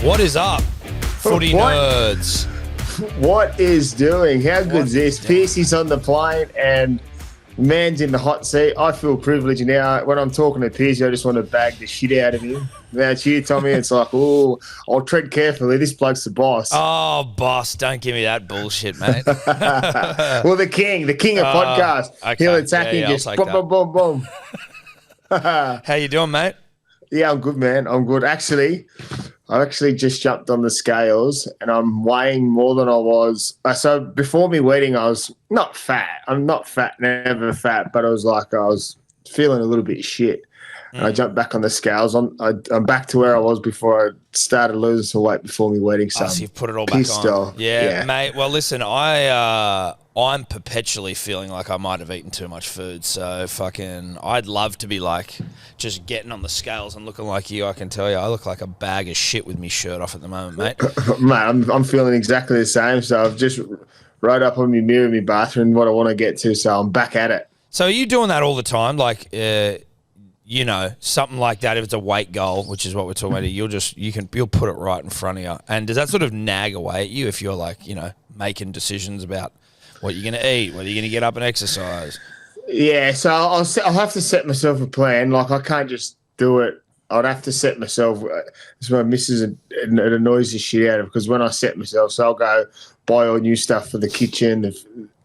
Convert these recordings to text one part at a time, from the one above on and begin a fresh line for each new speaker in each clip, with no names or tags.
What is up, footy nerds?
What is doing? How good is this? Piercy's on the plane and man's in the hot seat. I feel privileged now. When I'm talking to Piercy, I just want to bag the shit out of him. Now it's you, Tommy. It's like, oh, I'll tread carefully. This bloke's the boss.
Oh, boss, don't give me that bullshit, mate.
Well, the king of podcasts.
Okay.
He'll attack you. Just boom, boom, boom, boom.
How you doing, mate?
Yeah, I'm good, man. I'm good. I actually just jumped on the scales and I'm weighing more than I was. So before me wedding, I was not fat. I'm not fat, never fat, but I was feeling a little bit shit. And I jumped back on the scales. I'm back to where I was before I started losing some weight before me wedding. So
you've put it all back on.
Off.
Yeah, mate. Well, listen, I'm perpetually feeling like I might have eaten too much food. So I'd love to be like just getting on the scales and looking like you. I can tell you, I look like a bag of shit with me shirt off at the moment, mate.
Mate, I'm feeling exactly the same. So I've just wrote up on my mirror in my bathroom what I want to get to. So I'm back at it.
So are you doing that all the time? Like, something like that. If it's a weight goal, which is what we're talking about, you'll put it right in front of you. And does that sort of nag away at you if you're like, making decisions about what you're going to eat, whether you're going to get up and exercise?
Yeah, so I'll have to set myself a plan. Like, I can't just do it. I'd have to set myself. It's my missus, it annoys the shit out of, because when I set myself, so I'll go buy all new stuff for the kitchen,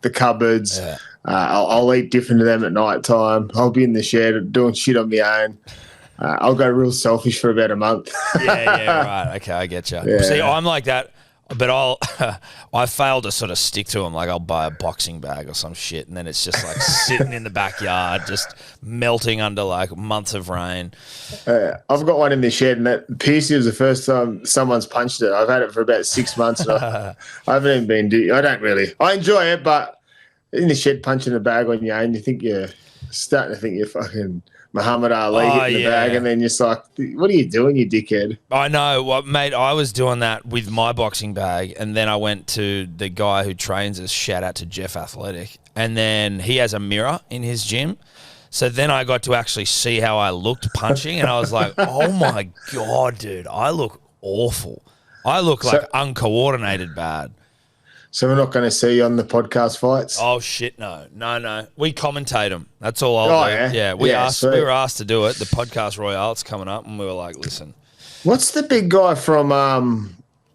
the cupboards. Yeah. I'll eat different to them at night time. I'll be in the shed doing shit on my own. I'll go real selfish for about a month.
yeah, right. Okay, I get you. Yeah. See, I'm like that. But I fail to sort of stick to them. Like, I'll buy a boxing bag or some shit, and then it's just like sitting in the backyard, just melting under like months of rain.
I've got one in the shed, and that Piercy was the first time someone's punched it. I've had it for about 6 months. And I haven't even been. I enjoy it, but in the shed punching a bag on your own, you're starting to think you're fucking Muhammad Ali hitting the bag, and then you're just like, what are you doing, you dickhead?
I know. Well, mate, I was doing that with my boxing bag, and then I went to the guy who trains us, shout out to Jeff Athletic, and then he has a mirror in his gym. So then I got to actually see how I looked punching, and I was like, oh my God, dude, I look awful. I look like uncoordinated bad.
So we're not going to see you on the podcast fights?
Oh, shit, no. We commentate them. That's all I'll do. Yeah, we were asked to do it. The podcast Royale, it's coming up, and we were like, listen.
What's the big guy from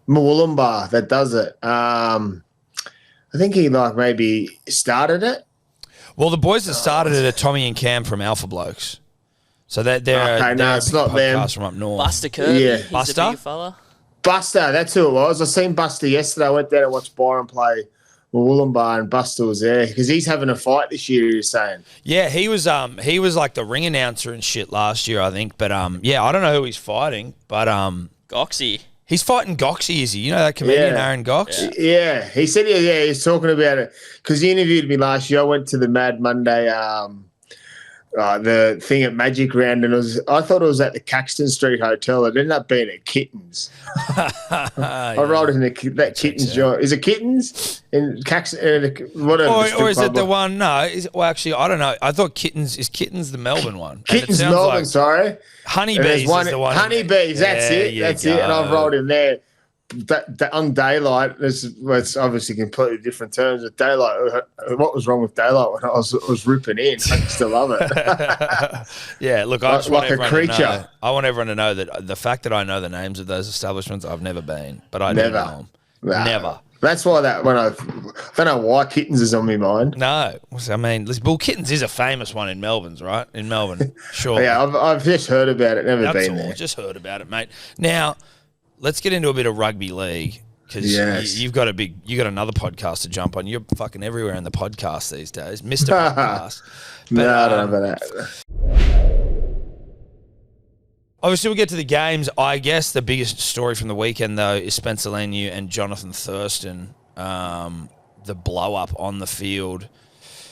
Moolumbar that does it? I think he maybe started it.
Well, the boys that started it are Tommy and Cam from Alpha Blokes. So they're
it's not them.
From up north.
Buster Kirby.
Yeah.
Buster?
A big fella.
Buster, that's who it was. I seen Buster yesterday. I went there to watch Byron play Wollongbar, and Buster was there because he's having a fight this year, he was saying.
Yeah, he was like the ring announcer and shit last year, I think. But I don't know who he's fighting, but
Goxie.
He's fighting Goxie, is he? You know that comedian Aaron Gox?
Yeah. He said he's talking about it because he interviewed me last year. I went to the Mad Monday the thing at Magic Round, and I thought it was at the Caxton Street Hotel. It ended up being at Kittens. I rolled in that Kittens joint. Is it Kittens in Caxton? Whatever.
Or is it the one? No. Actually, I don't know. I thought Kittens is the Melbourne one.
Kittens Melbourne. Sorry.
Honeybees is the one.
Honeybees. That's it. That's it. And I've rolled in there. That on Daylight, it's obviously completely different terms. With Daylight, what was wrong with Daylight when I was ripping in? I still love it.
Yeah, look, I just want
a creature.
I want everyone to know that the fact that I know the names of those establishments, I've never been, but I do know them. Never.
That's why I don't know why Kittens is on my mind.
No, I mean, Kittens is a famous one in Melbourne, right? In Melbourne, sure.
Yeah, I've just heard about it, never been there.
Just heard about it, mate. Now, let's get into a bit of rugby league because you've got another podcast to jump on. You're fucking everywhere in the podcast these days, Mr. Podcast.
But, no, I don't know about that.
Obviously, we'll get to the games. I guess the biggest story from the weekend, though, is Spencer Leniu and Johnathan Thurston, the blow-up on the field.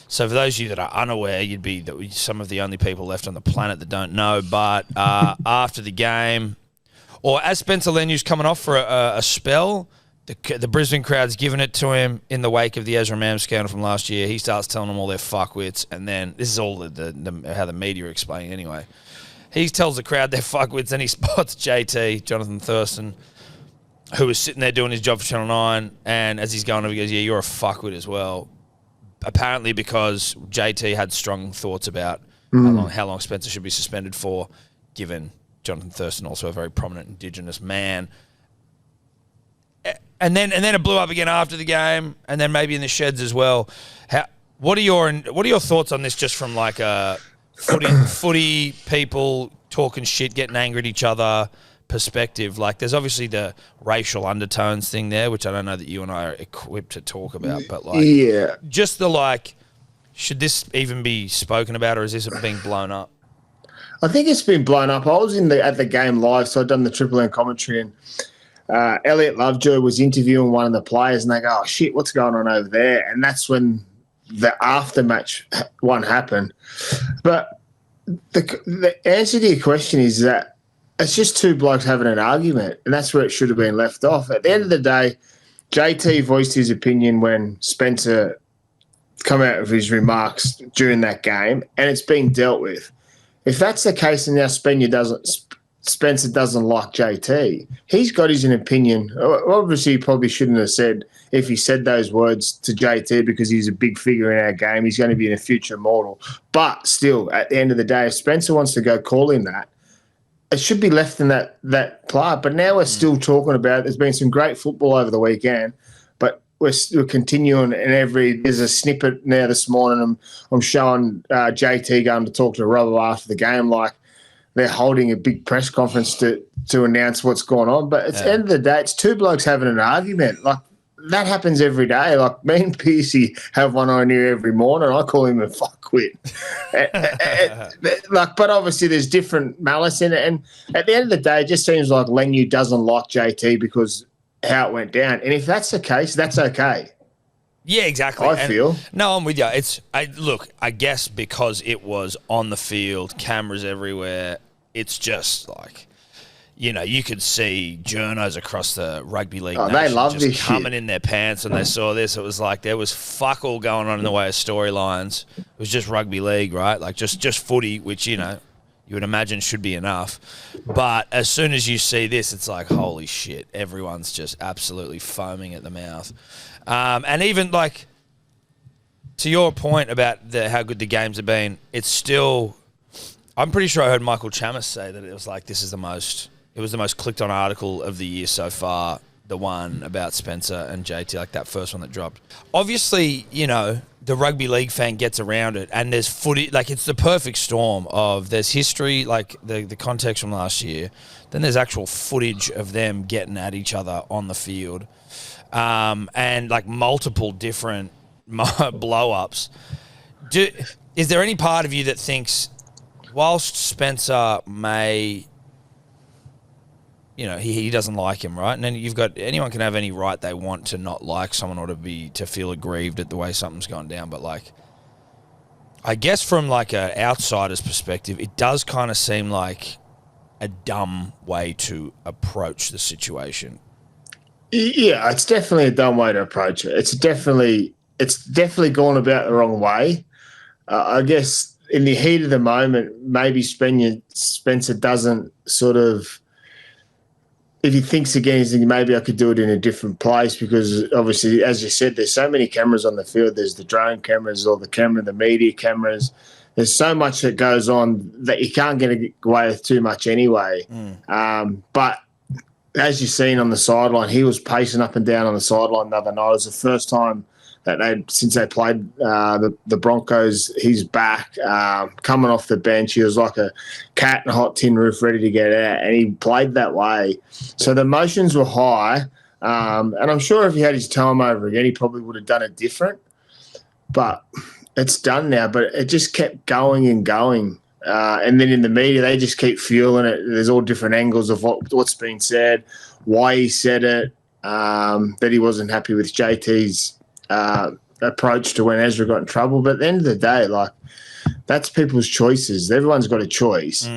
So for those of you that are unaware, you'd be some of the only people left on the planet that don't know. But after the game, or as Spencer Leniu's coming off for a spell, the Brisbane crowd's giving it to him in the wake of the Ezra Mam scandal from last year. He starts telling them all their fuckwits, and then this is all how the media are explaining anyway. He tells the crowd they're fuckwits, and he spots JT, Johnathan Thurston, who was sitting there doing his job for Channel 9, and as he's going over, he goes, yeah, you're a fuckwit as well. Apparently because JT had strong thoughts about how long Spencer should be suspended for, given Johnathan Thurston, also a very prominent Indigenous man. And then it blew up again after the game, and then maybe in the sheds as well. What are your thoughts on this, just from like a footy people talking shit, getting angry at each other perspective? Like, there's obviously the racial undertones thing there, which I don't know that you and I are equipped to talk about, but like,
yeah,
just the like, should this even be spoken about, or is this being blown up?
I think it's been blown up. I was at the game live, so I'd done the Triple M commentary, and Elliot Lovejoy was interviewing one of the players, and they go, "Oh shit, what's going on over there?" And that's when the after-match one happened. But the answer to your question is that it's just two blokes having an argument, and that's where it should have been left off. At the end of the day, JT voiced his opinion when Spencer come out of his remarks during that game, and it's been dealt with. If that's the case, and now Spencer doesn't like JT, he's got his opinion. Obviously, he probably shouldn't have said, if he said those words to JT, because he's a big figure in our game, he's going to be in a future immortal. But still, at the end of the day, if Spencer wants to go call him that, it should be left in that part. But now we're still talking about it. There's been some great football over the weekend, but we're continuing, and there's a snippet now this morning. I'm showing JT going to talk to Robbo after the game, like they're holding a big press conference to announce what's going on. But at the end of the day, it's two blokes having an argument. Like, that happens every day. Like, me and Piercy have one on here every morning. I call him a fuckwit. But obviously there's different malice in it. And at the end of the day, it just seems like Leniu doesn't like JT because how it went down. And if that's the case, that's okay.
Yeah, exactly.
I feel.
No, I'm with you. I guess because it was on the field, cameras everywhere, it's just like, you know, you could see journos across the rugby league
they love
just
this
coming
shit
in their pants when they saw this. It was like there was fuck all going on in the way of storylines. It was just rugby league, right? Like just footy, which, you know, you would imagine should be enough. But as soon as you see this, it's like, holy shit, everyone's just absolutely foaming at the mouth. And even, like, to your point about how good the games have been, it's still, I'm pretty sure I heard Michael Chamis say that it was like, it was the most clicked on article of the year so far, the one about Spencer and JT, like that first one that dropped. Obviously, you know, the rugby league fan gets around it, and there's footy, like, it's the perfect storm of, there's history, like the context from last year, then there's actual footage of them getting at each other on the field, and like multiple different blow-ups. Is there any part of you that thinks, whilst Spencer may, you know, he doesn't like him, right? And then you've got, anyone can have any right they want to not like someone or to feel aggrieved at the way something's gone down. But, like, I guess from like an outsider's perspective, it does kind of seem like a dumb way to approach the situation.
Yeah, it's definitely a dumb way to approach it. It's definitely gone about the wrong way. I guess in the heat of the moment, maybe Spencer doesn't sort of, if he thinks again, he's thinking maybe I could do it in a different place, because obviously, as you said, there's so many cameras on the field. There's the drone cameras, or the media cameras. There's so much that goes on that you can't get away with too much anyway. But as you've seen on the sideline, he was pacing up and down on the sideline the other night. It was the first time that since they played the Broncos, he's back, coming off the bench. He was like a cat in a hot tin roof ready to get out, and he played that way. So the emotions were high, and I'm sure if he had his time over again, he probably would have done it different. But it's done now, but it just kept going and going. And then in the media, they just keep fueling it. There's all different angles of what's been said, why he said it, that he wasn't happy with JT's approach to when Ezra got in trouble. But at the end of the day, like, that's people's choices. Everyone's got a choice.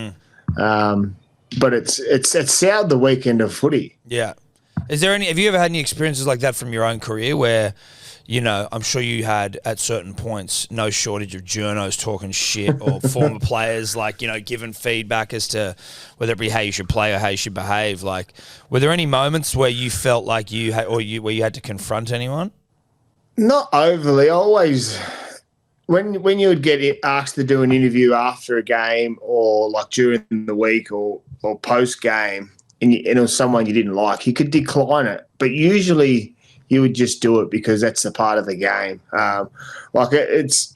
But it's soured the weekend of footy.
Yeah. Have you ever had any experiences like that from your own career where you know, I'm sure you had at certain points no shortage of journos talking shit or former players, like, you know, giving feedback as to whether it be how you should play or how you should behave. Like, were there any moments where you felt like where you had to confront anyone?
Not overly. Always, when you would get asked to do an interview after a game or like during the week or post game, and it was someone you didn't like, you could decline it. But usually, you would just do it because that's a part of the game. I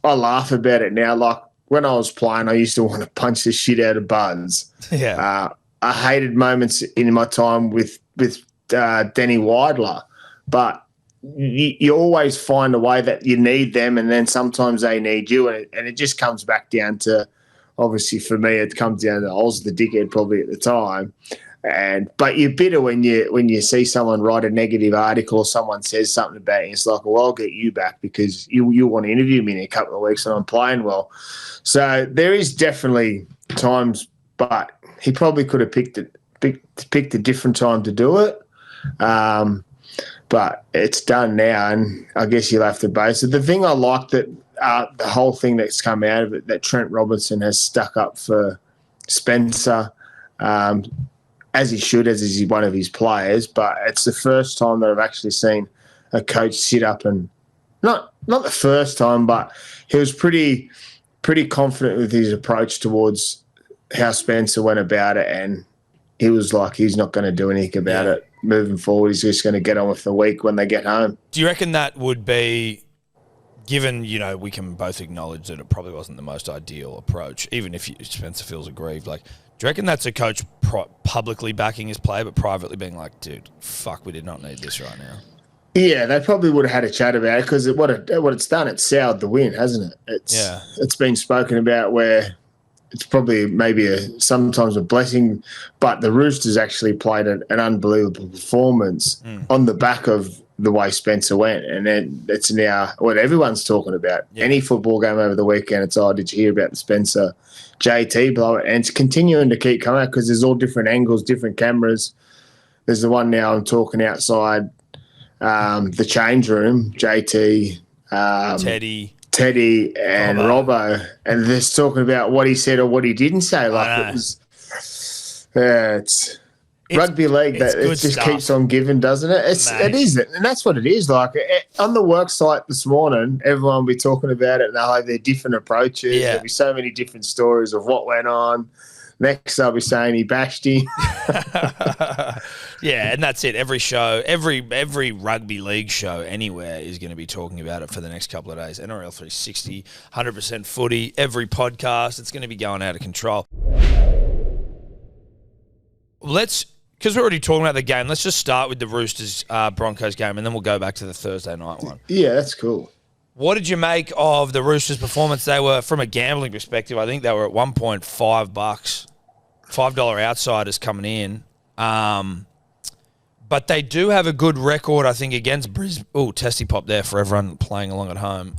laugh about it now. Like when I was playing, I used to want to punch the shit out of Buns.
Yeah.
I hated moments in my time with Denny Widler, but you always find a way that you need them, and then sometimes they need you, and it just comes back down to, obviously for me, it comes down to I was the dickhead probably at the time. But you're bitter when you see someone write a negative article or someone says something about you. It's like, well, I'll get you back because you want to interview me in a couple of weeks and I'm playing well. So there is definitely times, but he probably could have picked a different time to do it. But it's done now, and I guess you'll have to base it. The thing I like that the whole thing that's come out of it, that Trent Robinson has stuck up for Spencer. As he should, as is one of his players, but it's the first time that I've actually seen a coach sit up and not the first time, but he was pretty confident with his approach towards how Spencer went about it, and he was like, he's not going to do anything about it moving forward. He's just going to get on with the week when they get home.
Do you reckon that would be, given, you know, we can both acknowledge that it probably wasn't the most ideal approach, even if Spencer feels aggrieved, like, do you reckon that's a coach publicly backing his player but privately being like, dude, fuck, we did not need this right now?
Yeah, they probably would have had a chat about it because what it's done, it's soured the win, hasn't it? It's been spoken about where it's probably maybe sometimes a blessing, but the Roosters actually played an unbelievable performance on the back of the way Spencer went, and then it's now what everyone's talking about. Yeah. Any football game over the weekend, it's, oh, did you hear about the Spencer JT blow it? And it's continuing to keep coming out because there's all different angles, different cameras. There's the one now I'm talking outside the change room, JT, Teddy and Robbo, and they're talking about what he said or what he didn't say. Like, it was, it's rugby league that it just keeps on giving, doesn't it? It is, and that's what it is. Like on the work site this morning, everyone will be talking about it, and they'll have their different approaches. Yeah. There'll be so many different stories of what went on. Next, they'll be saying he bashed him.
Yeah, and that's it. Every show, every rugby league show anywhere is going to be talking about it for the next couple of days. NRL 360, 100% footy, every podcast, it's going to be going out of control. Because we're already talking about the game, let's just start with the Roosters Broncos game, and then we'll go back to the Thursday night one.
Yeah, that's cool.
What did you make of the Roosters' performance? They were, from a gambling perspective, I think they were at $1.5, $5 outsiders coming in. But they do have a good record, I think, against Brisbane. Oh, testy pop there for everyone playing along at home.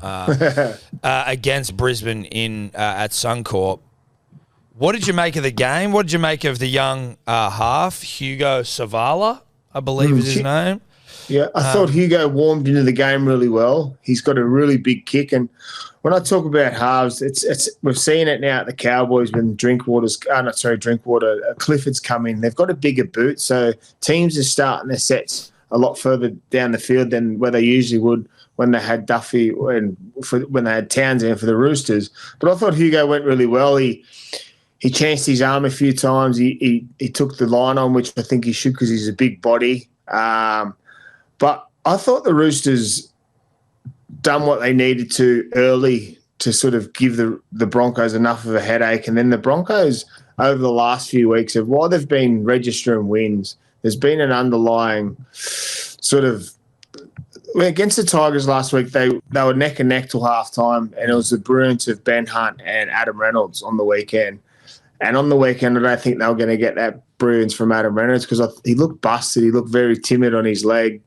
Against Brisbane at Suncorp. What did you make of the game? What did you make of the young half, Hugo Savala, I believe is his name?
Yeah, I thought Hugo warmed into the game really well. He's got a really big kick, and when I talk about halves, it's we've seen it now at the Cowboys when Clifford's come in. They've got a bigger boot, so teams are starting their sets a lot further down the field than where they usually would when they had Duffy and when they had Townsend for the Roosters. But I thought Hugo went really well. He chanced his arm a few times. He took the line on, which I think he should because he's a big body. But I thought the Roosters done what they needed to early to sort of give the Broncos enough of a headache. And then the Broncos over the last few weeks, while they've been registering wins, there's been an underlying sort of against the Tigers last week, they were neck and neck till halftime, and it was the brilliance of Ben Hunt and Adam Reynolds on the weekend. And on the weekend, I don't think they were going to get that brilliance from Adam Reynolds because he looked busted. He looked very timid on his leg.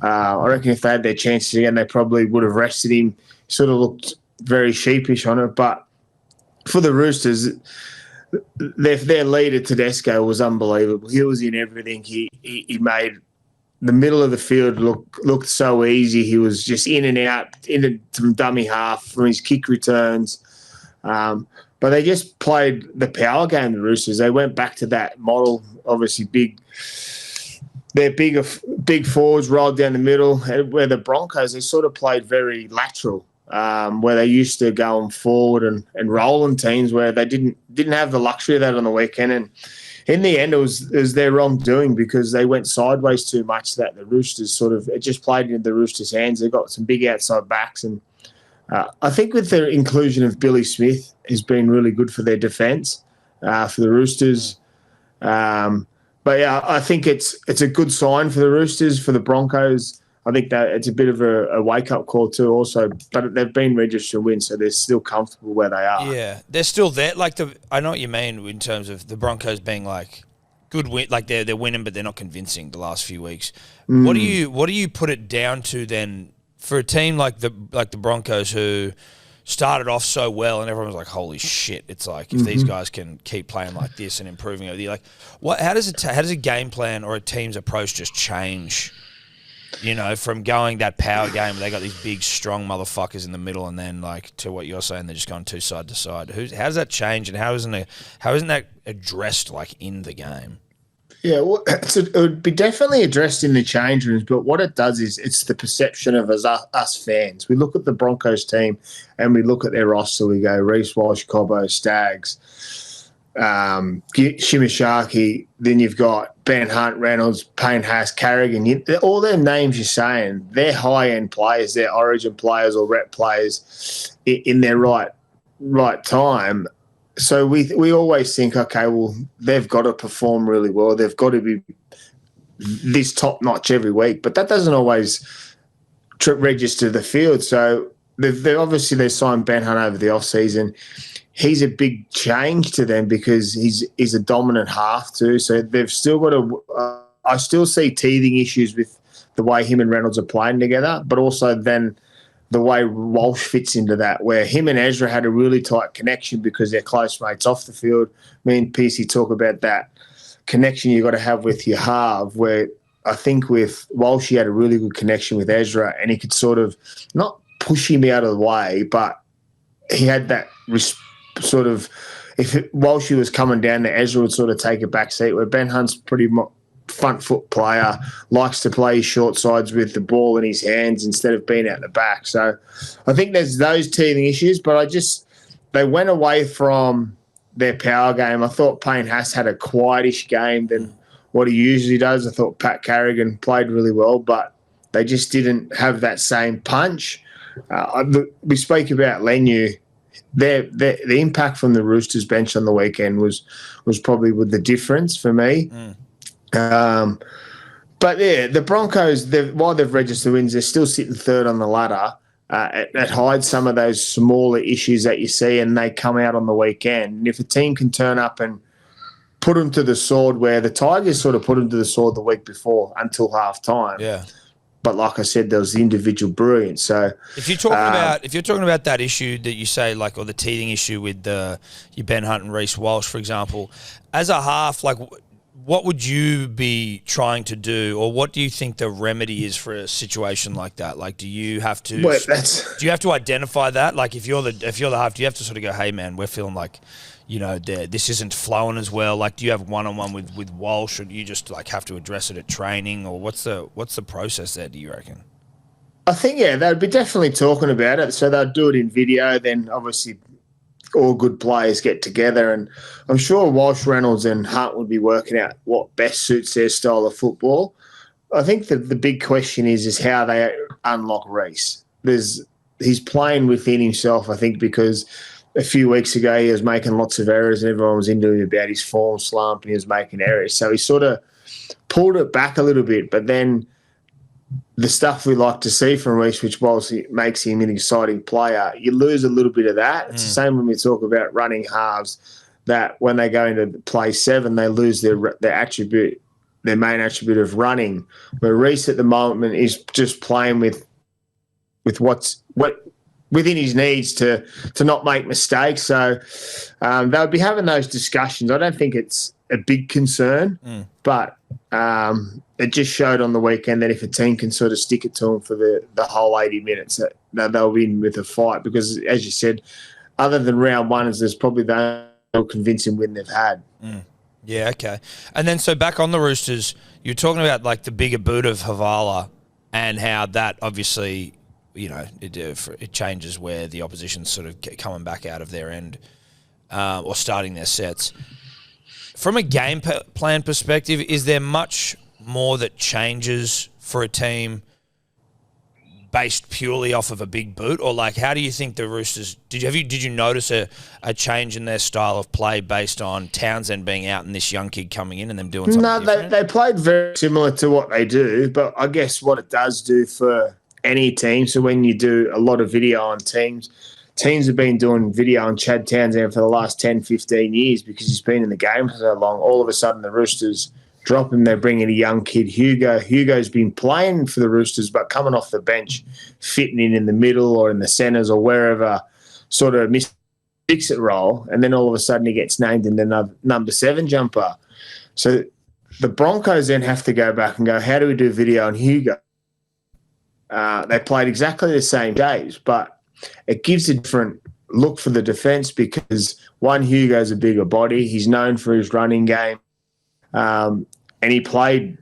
I reckon if they had their chances again, they probably would have rested him. He sort of looked very sheepish on it. But for the Roosters, their leader, Tedesco, was unbelievable. He was in everything. He made the middle of the field looked so easy. He was just in and out, into some dummy half from his kick returns. But they just played the power game, the Roosters. They went back to that model, obviously their big forwards rolled down the middle, where the Broncos, they sort of played very lateral, where they used to go forward and rolling teams where they didn't have the luxury of that on the weekend. And in the end, it was their wrongdoing because they went sideways too much that the Roosters it just played into the Roosters' hands. They got some big outside backs. And I think with the inclusion of Billy Smith has been really good for their defence, for the Roosters. But yeah, I think it's a good sign for the Roosters, for the Broncos. I think that it's a bit of a wake-up call too also, but they've been registered wins, so they're still comfortable where they are.
Yeah, they're still there. I know what you mean in terms of the Broncos being like good win, like they're winning, but they're not convincing the last few weeks. What do you put it down to then for a team like the Broncos who started off so well and everyone was like, holy shit, it's like if these guys can keep playing like this and improving over the year, like how does a game plan or a team's approach just change? You know, from going that power game where they got these big, strong motherfuckers in the middle, and then like to what you're saying, they're just going two side to side. How does that change, and how isn't that addressed like in the game?
Yeah, well, it would be definitely addressed in the change rooms, but what it does is it's the perception of us fans. We look at the Broncos team and we look at their roster. We go Reece Walsh, Cobbo, Staggs, Shimashaki, then you've got Ben Hunt, Reynolds, Payne Haas, Carrigan. All their names you're saying, they're high-end players, they're origin players or rep players in their right time. So we always think, okay, well, they've got to perform really well. They've got to be this top-notch every week. But that doesn't always register the field. So they signed Ben Hunt over the off-season. He's a big change to them because he's a dominant half too. So they've still got to I still see teething issues with the way him and Reynolds are playing together, but also then the way Walsh fits into that, where him and Ezra had a really tight connection because they're close mates off the field. Me and PC talk about that connection you got to have with your half, where I think with Walsh he had a really good connection with Ezra and he could sort of not push him out of the way, but he had that sort of, Walsh was coming down there, Ezra would sort of take a back seat, where Ben Hunt's pretty front foot player, likes to play short sides with the ball in his hands instead of being out the back. So I think there's those teething issues, but they went away from their power game. I thought Payne Haas had a quietish game than what he usually does. I thought Pat Carrigan played really well, but they just didn't have that same punch. We spoke about Leniu. The impact from the Roosters bench on the weekend was probably with the difference for me. But yeah, the Broncos, while they've registered wins, they're still sitting third on the ladder. It hides some of those smaller issues that you see, and they come out on the weekend. And if a team can turn up and put them to the sword, where the Tigers sort of put them to the sword the week before until half time. Yeah. But like I said, there was the individual brilliance. So
if you're talking about that issue that you say, like, or the teething issue with your Ben Hunt and Reece Walsh, for example, as a half, like, what would you be trying to do, or what do you think the remedy is for a situation like that? Like, do you have to identify that? Like, if you're the half, do you have to sort of go, hey man, we're feeling like, you know, this isn't flowing as well. Like, do you have one-on-one with Walsh, or do you just like have to address it at training, or what's the process there, do you reckon?
I think, yeah, they'd be definitely talking about it. So they'd do it in video, then obviously all good players get together, and I'm sure Walsh, Reynolds and Hunt would be working out what best suits their style of football. I think the big question is how they unlock Reece. He's playing within himself, I think, because a few weeks ago he was making lots of errors and everyone was into him about his form slump and he was making errors. So he sort of pulled it back a little bit, but then the stuff we like to see from Reece, which whilst it makes him an exciting player, you lose a little bit of that. It's the same when we talk about running halves, that when they go into play 7, they lose their attribute, their main attribute of running. Where Reece at the moment is just playing with what within his needs to not make mistakes. So they'll be having those discussions. I don't think it's a big concern, but it just showed on the weekend that if a team can sort of stick it to them for the whole 80 minutes, that they'll win with a fight. Because, as you said, other than round one, there's probably the most convincing win they've had.
Yeah, okay. And then so back on the Roosters, you're talking about like the bigger boot of Havala and how that obviously, you know, it changes where the opposition's sort of coming back out of their end or starting their sets. From a game plan perspective, is there much more that changes for a team based purely off of a big boot, or like how do you think the Roosters did you notice a change in their style of play based on Townsend being out and this young kid coming in and them doing something different?
They played very similar to what they do, but I guess what it does do for any team, so when you do a lot of video on teams have been doing video on Chad Townsend for the last 10, 15 years because he's been in the game for so long. All of a sudden the Roosters drop him, they bring in a young kid, Hugo. Hugo's been playing for the Roosters but coming off the bench, fitting in the middle or in the centres or wherever, sort of fix-it role, and then all of a sudden he gets named in the number 7 jumper. So the Broncos then have to go back and go, how do we do video on Hugo? They played exactly the same days, but it gives a different look for the defence because, one, Hugo's a bigger body. He's known for his running game. And he played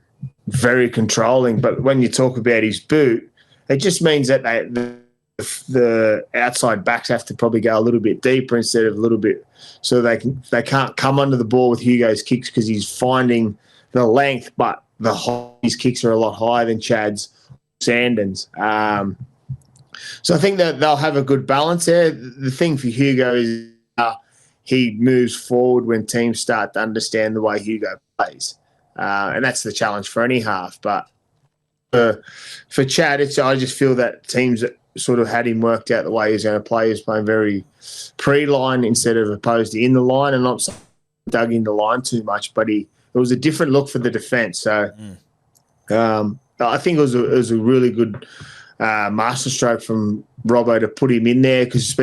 very controlling. But when you talk about his boot, it just means that the outside backs have to probably go a little bit deeper instead of a little bit, so they can't come under the ball with Hugo's kicks because he's finding the length, but his kicks are a lot higher than Chad's, Sandon's. So I think that they'll have a good balance there. The thing for Hugo is he moves forward when teams start to understand the way Hugo plays. And that's the challenge for any half. But for Chad, I just feel that teams that sort of had him worked out the way he's going to play. He's playing very pre-line instead of opposed to in the line, and not dug in the line too much. But it was a different look for the defence. So I think it was a really good masterstroke from Robbo to put him in there, because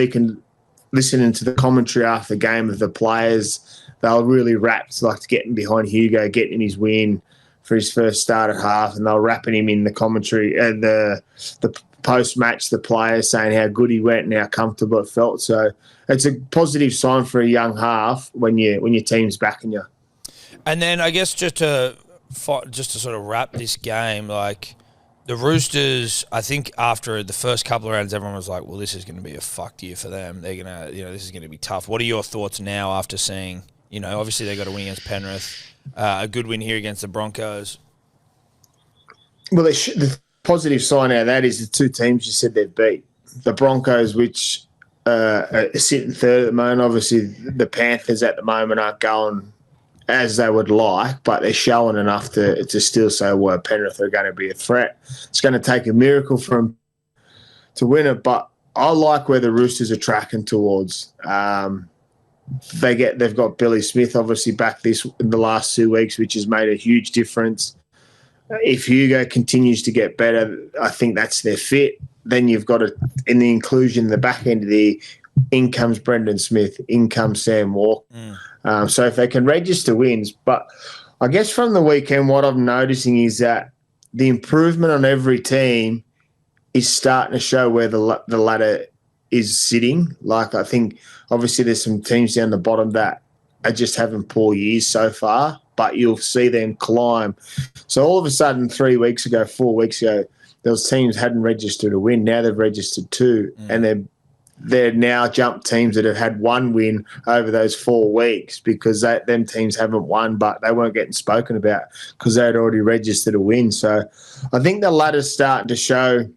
listening to the commentary after the game of the players, they were really wrapped, like getting behind Hugo, getting his win for his first start at half, and they were wrapping him in the commentary and the post-match, the players saying how good he went and how comfortable it felt. So it's a positive sign for a young half when your team's backing you.
And then I guess just to sort of wrap this game, like the Roosters, I think after the first couple of rounds, everyone was like, well, this is going to be a fucked year for them. They're going to, this is going to be tough. What are your thoughts now after seeing, obviously they got a win against Penrith, a good win here against the Broncos?
Well, the positive sign out of that is the two teams you said they've beat. The Broncos, which are sitting third at the moment. Obviously, the Panthers at the moment aren't going as they would like, but they're showing enough to still say, well, Penrith are going to be a threat. It's going to take a miracle for them to win it, but I like where the Roosters are tracking towards. They've got Billy Smith obviously back in the last 2 weeks, which has made a huge difference. If Hugo continues to get better, I think that's their fit. Then you've got in the inclusion, the back end of in comes Brendan Smith, in comes Sam Walker. So if they can register wins, but I guess from the weekend, what I'm noticing is that the improvement on every team is starting to show where the ladder is sitting. Like, I think obviously there's some teams down the bottom that are just having poor years so far, but you'll see them climb. So all of a sudden, 3 weeks ago, 4 weeks ago, those teams hadn't registered a win. Now they've registered 2, and they're now jumped teams that have had 1 win over those 4 weeks, because them teams haven't won, but they weren't getting spoken about because they had already registered a win. So I think the ladder's starting to show,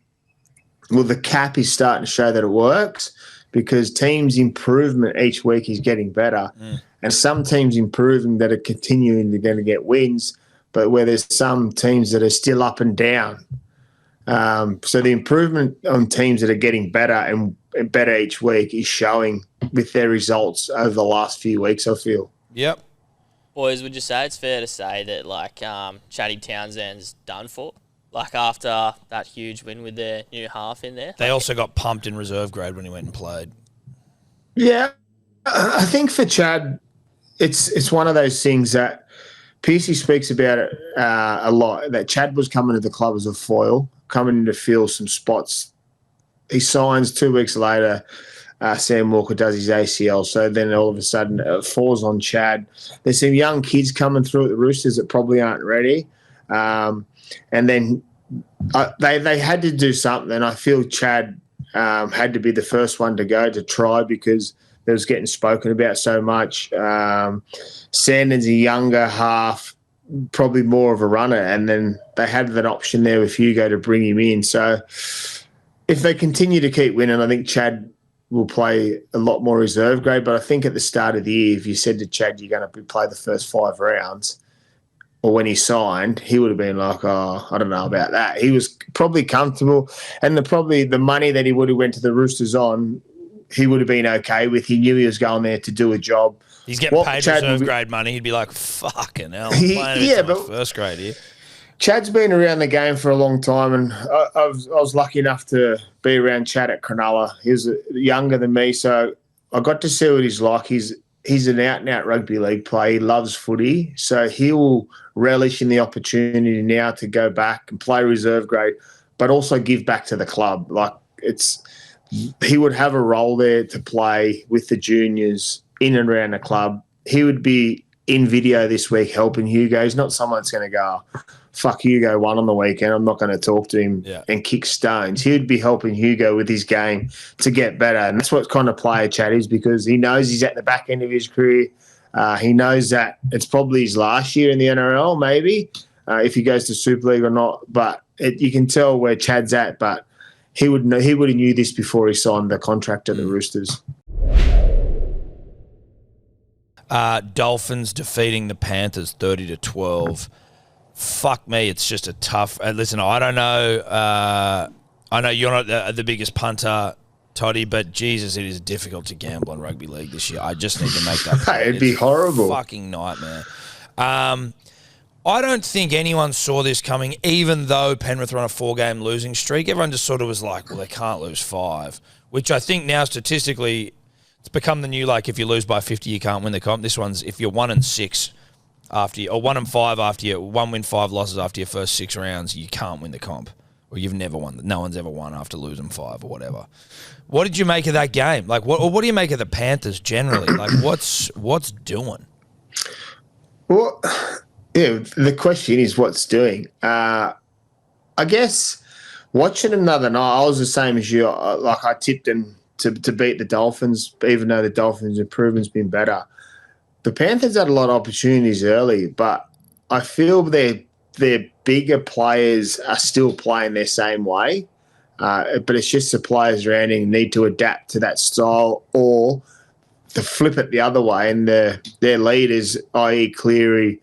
well, the cap is starting to show that it works, because teams' improvement each week is getting better. And some teams improving that are continuing to going to get wins, but where there's some teams that are still up and down. So the improvement on teams that are getting better and better each week is showing with their results over the last few weeks, I feel.
Yep.
Boys, would you say it's fair to say that, like, Chatty Townsend's done for? Like, after that huge win with their new half in there?
They also got pumped in reserve grade when he went and played.
Yeah. I think for Chad, it's one of those things that Pearcey speaks about it a lot, that Chad was coming to the club as a foil, coming to fill some spots. He signs 2 weeks later. Sam Walker does his ACL, so then all of a sudden it falls on Chad. There's some young kids coming through at the Roosters that probably aren't ready. And then they had to do something. I feel Chad had to be the first one to go to try because it was getting spoken about so much. Sandon's a younger half, probably more of a runner, and then they had that option there with Hugo to bring him in. So if they continue to keep winning, I think Chad will play a lot more reserve grade. But I think at the start of the year, if you said to Chad you're going to play the first 5 rounds, or when he signed, he would have been like, oh, I don't know about that. He was probably comfortable, and the money that he would have went to the Roosters on, he would have been okay with. He knew he was going there to do a job.
He's getting paid reserve grade money. He'd be like, fucking hell, I'm playing but first grade here.
Chad's been around the game for a long time, and I was lucky enough to be around Chad at Cronulla. He was younger than me, so I got to see what he's like. He's an out-and-out rugby league player. He loves footy, so he will relish in the opportunity now to go back and play reserve grade, but also give back to the club. Like he would have a role there to play with the juniors in and around the club. He would be in video this week helping Hugo. He's not someone that's going to go, fuck Hugo won on the weekend, I'm not going to talk to him and kick stones. He'd be helping Hugo with his game to get better. And that's what kind of player Chad is, because he knows he's at the back end of his career. He knows that it's probably his last year in the NRL, maybe, if he goes to Super League or not. But you can tell where Chad's at. But he would have knew this before he signed the contract at the Roosters.
Dolphins defeating the Panthers 30-12. Fuck me, it's just a tough. Listen, I don't know. I know you're not the biggest punter, Toddy, but Jesus, it is difficult to gamble on rugby league this year. I just need to make that clear.
It'd be horrible.
Fucking nightmare. I don't think anyone saw this coming, even though Penrith were on a 4-game losing streak. Everyone just sort of was like, well, they can't lose 5, which I think now statistically it's become the new, like, if you lose by 50, you can't win the comp. This one's if you're 1-6 after you, or 1-5 after you, 1 win, 5 losses after your first 6 rounds, you can't win the comp. Or you've never won. No one's ever won after losing 5 or whatever. What did you make of that game? Like, what do you make of the Panthers generally? Like, what's doing?
Well, yeah, the question is what's doing. I guess watching another night, I was the same as you. Like, I tipped them to beat the Dolphins, even though the Dolphins' improvement's been better. The Panthers had a lot of opportunities early, but I feel their bigger players are still playing their same way. But it's just the players around him need to adapt to that style, or to flip it the other way. And their leaders, i.e. Cleary,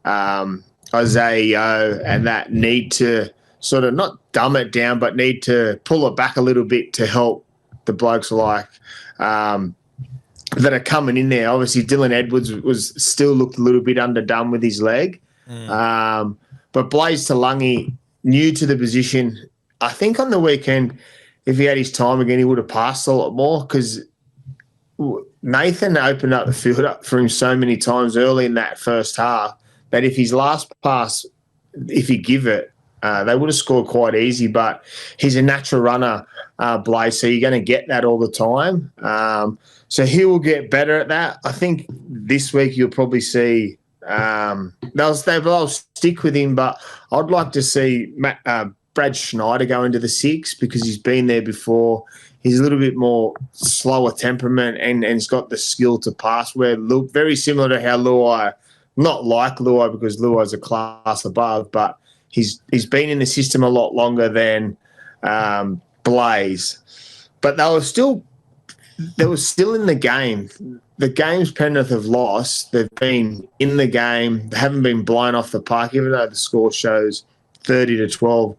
Isaiah Yeo, and that need to sort of not dumb it down, but need to pull it back a little bit to help the blokes like that are coming in there. Obviously, Dylan Edwards was still looked a little bit underdone with his leg. But Blaze Talangi, new to the position, I think on the weekend, if he had his time again, he would have passed a lot more, because Nathan opened up the field up for him so many times early in that first half that if his last pass, if he give it, they would have scored quite easy. But he's a natural runner, Blaze, so you're going to get that all the time. So he will get better at that. I think this week you'll probably see they'll stick with him, but I'd like to see Brad Schneider go into the 6, because he's been there before. He's a little bit more slower temperament and he's got the skill to pass, where very similar to how Luai, not like Luai because Luai's a class above, but he's been in the system a lot longer than Blaze. But they were still in the game. The games Penrith have lost, they've been in the game. They haven't been blown off the park, even though the score shows 30-12.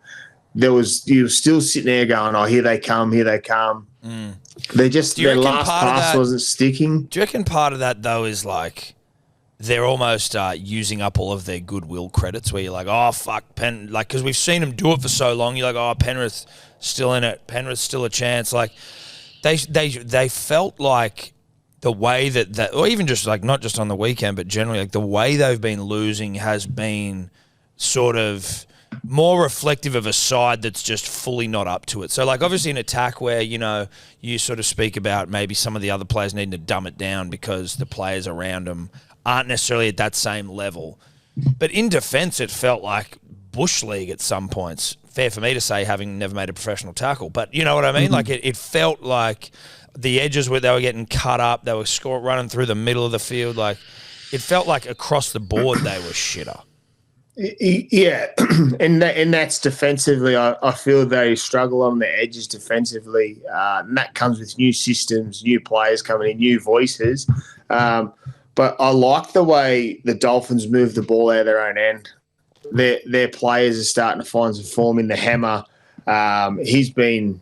You were still sitting there going, oh, here they come. They just, their last pass wasn't sticking.
Do you reckon part of that, though, is like they're almost using up all of their goodwill credits, where you're like, oh, fuck, because we've seen them do it for so long. You're like, oh, Penrith still in it. Penrith's still a chance. Like, they felt like the way that or even just like not just on the weekend, but generally like the way they've been losing has been sort of more reflective of a side that's just fully not up to it. So like obviously an attack where, you know, you sort of speak about maybe some of the other players needing to dumb it down because the players around them aren't necessarily at that same level. But in defence, it felt like Bush League at some points. Fair for me to say, having never made a professional tackle. But you know what I mean? Mm-hmm. Like it felt like the edges where they were getting cut up, they were running through the middle of the field. Like it felt like across the board they were shitter.
Yeah, and that's defensively. I feel they struggle on the edges defensively, and that comes with new systems, new players coming in, new voices. But I like the way the Dolphins move the ball out of their own end. Their players are starting to find some form in the hammer. He's been,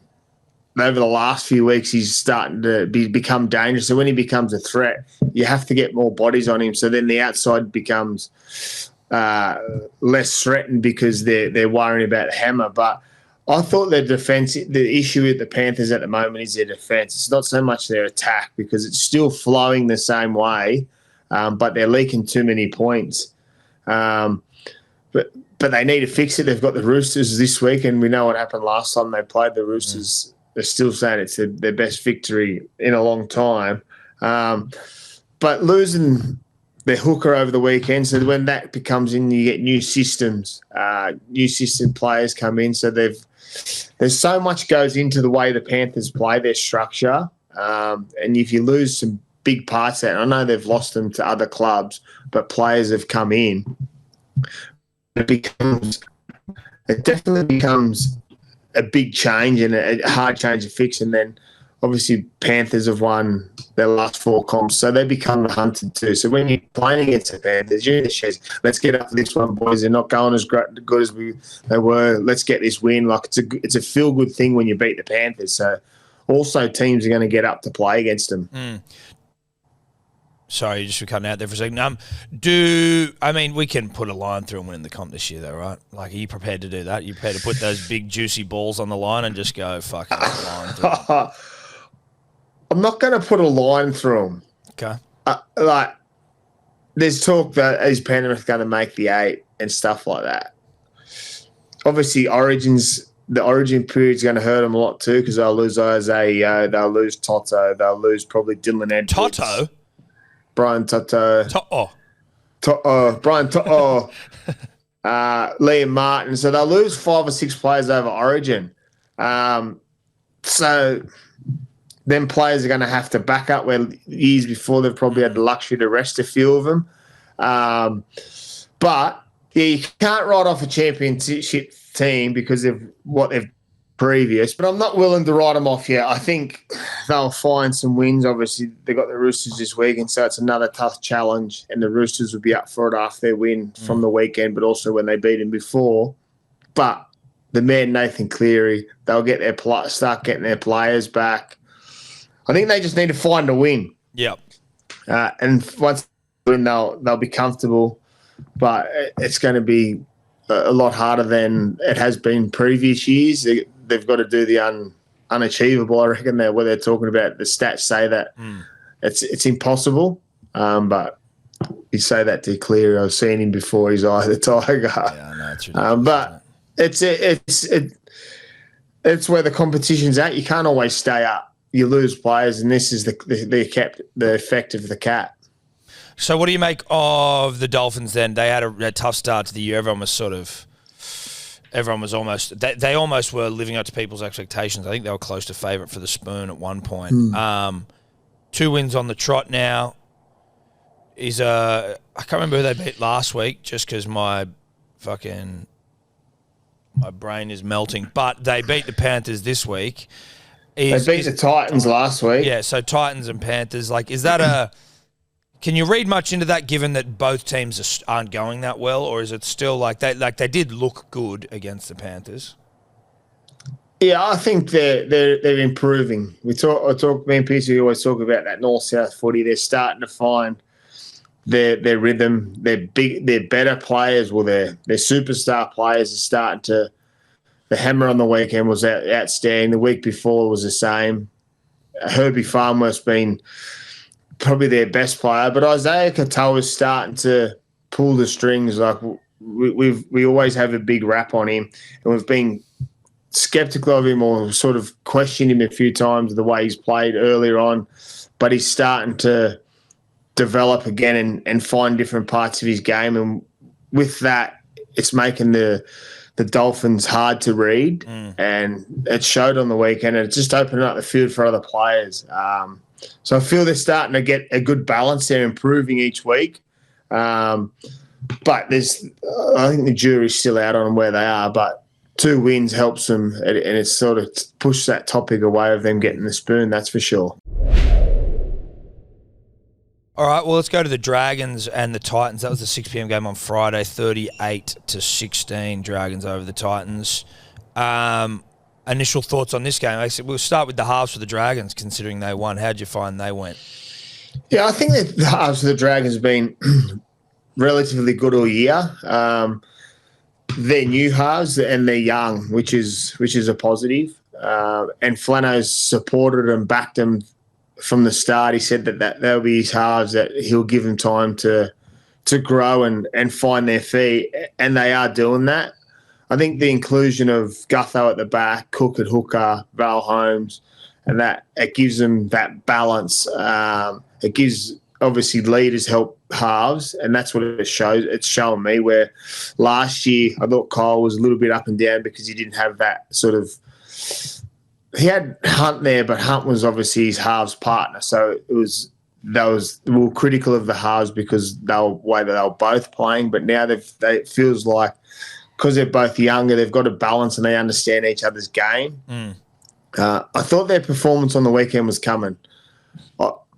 over the last few weeks, he's starting to become dangerous. So when he becomes a threat, you have to get more bodies on him. So then the outside becomes less threatened because they're worrying about hammer. But I thought the defense, the issue with the Panthers at the moment is their defense. It's not so much their attack because it's still flowing the same way, but they're leaking too many points. But they need to fix it. They've got the Roosters this week, and we know what happened last time they played the Roosters. They're still saying it's their best victory in a long time. But losing their hooker over the weekend, so when that becomes in, you get new systems, new system players come in. So there's so much goes into the way the Panthers play, their structure. And if you lose some big parts of that, I know they've lost them to other clubs, but players have come in. It definitely becomes a big change and a hard change to fix. And then obviously Panthers have won their last 4 comps, so they become the hunted too. So when you're playing against the Panthers, you're in the sheds. Let's get up for this one, boys. They're not going as good as they were. Let's get this win. Like it's a feel good thing when you beat the Panthers. So also teams are going to get up to play against them.
Sorry, you just were cutting out there for a second. We can put a line through and win the comp this year, though, right? Like, are you prepared to do that? Are you prepared to put those big, juicy balls on the line and just go, fucking line through them?
I'm not going to put a line through them.
Okay.
There's talk that is Penrith going to make the 8 and stuff like that. Obviously, the origin period's going to hurt them a lot too because they'll lose Isaiah, they'll lose Toto, they'll lose probably Dylan Edwards.
Toto?
Brian Toto. Brian Toto. Liam Martin. So they'll lose 5 or 6 players over Origin. So then players are going to have to back up where years before they've probably had the luxury to rest a few of them. But yeah, you can't write off a championship team because of what they've previous, but I'm not willing to write them off yet. I think they'll find some wins. Obviously, they got the Roosters this weekend, so it's another tough challenge, and the Roosters will be up for it after their win from the weekend, but also when they beat them before. But the man Nathan Cleary, they'll get start getting their players back. I think they just need to find a win.
Yep.
And once they win, they'll be comfortable, but it's going to be a lot harder than it has been previous years. They've got to do the unachievable, I reckon, where they're talking about the stats say that it's impossible. But you say that to Cleary. I've seen him before. He's Eye of the Tiger.
Yeah, I know, it's ridiculous.
But it's where the competition's at. You can't always stay up. You lose players, and this is the effect of the cap.
So what do you make of the Dolphins then? They had a tough start to the year. Everyone was almost they almost were living up to people's expectations. I think they were close to favourite for the spoon at one point. 2 wins on the trot now. I can't remember who they beat last week just because my brain is melting. But they beat the Panthers this week.
They beat the Titans last week.
Yeah, so Titans and Panthers. Like, is that a... Can you read much into that, given that both teams aren't going that well, or is it still like they did look good against the Panthers?
Yeah, I think they're improving. Me and Peter always talk about that north-south footy. They're starting to find their rhythm. They're better players. Well, their superstar players are starting to. The hammer on the weekend was outstanding. The week before was the same. Herbie Farnworth's been probably their best player. But Isaiah Katoa's starting to pull the strings. Like we always have a big rap on him, and we've been skeptical of him or sort of questioned him a few times the way he's played earlier on. But he's starting to develop again and find different parts of his game, and with that, it's making the Dolphins hard to read, and it showed on the weekend, and it's just opening up the field for other players. So I feel they're starting to get a good balance. They're improving each week, but I think the jury's still out on where they are, but 2 wins helps them, and it's sort of pushed that topic away of them getting the spoon, that's for sure.
All right, well, let's go to the Dragons and the Titans. That was the 6 p.m. game on Friday, 38-16, Dragons over the Titans. Initial thoughts on this game? We'll start with the halves for the Dragons, considering they won. How'd you find they went?
Yeah, I think that the halves for the Dragons have been relatively good all year. They're new halves and they're young, which is a positive. And Flano's supported and backed them from the start. He said that they'll be his halves, that he'll give them time to grow and find their feet, and they are doing that. I think the inclusion of Gutho at the back, Cook at hooker, Val Holmes, and that it gives them that balance. It gives obviously leaders help halves, and that's what it shows. It's showing me where last year I thought Kyle was a little bit up and down because he didn't have that sort of. He had Hunt there, but Hunt was obviously his halves partner. So we were critical of the halves because they were both playing. But now it feels like because they're both younger, they've got a balance and they understand each other's game. I thought their performance on the weekend was coming.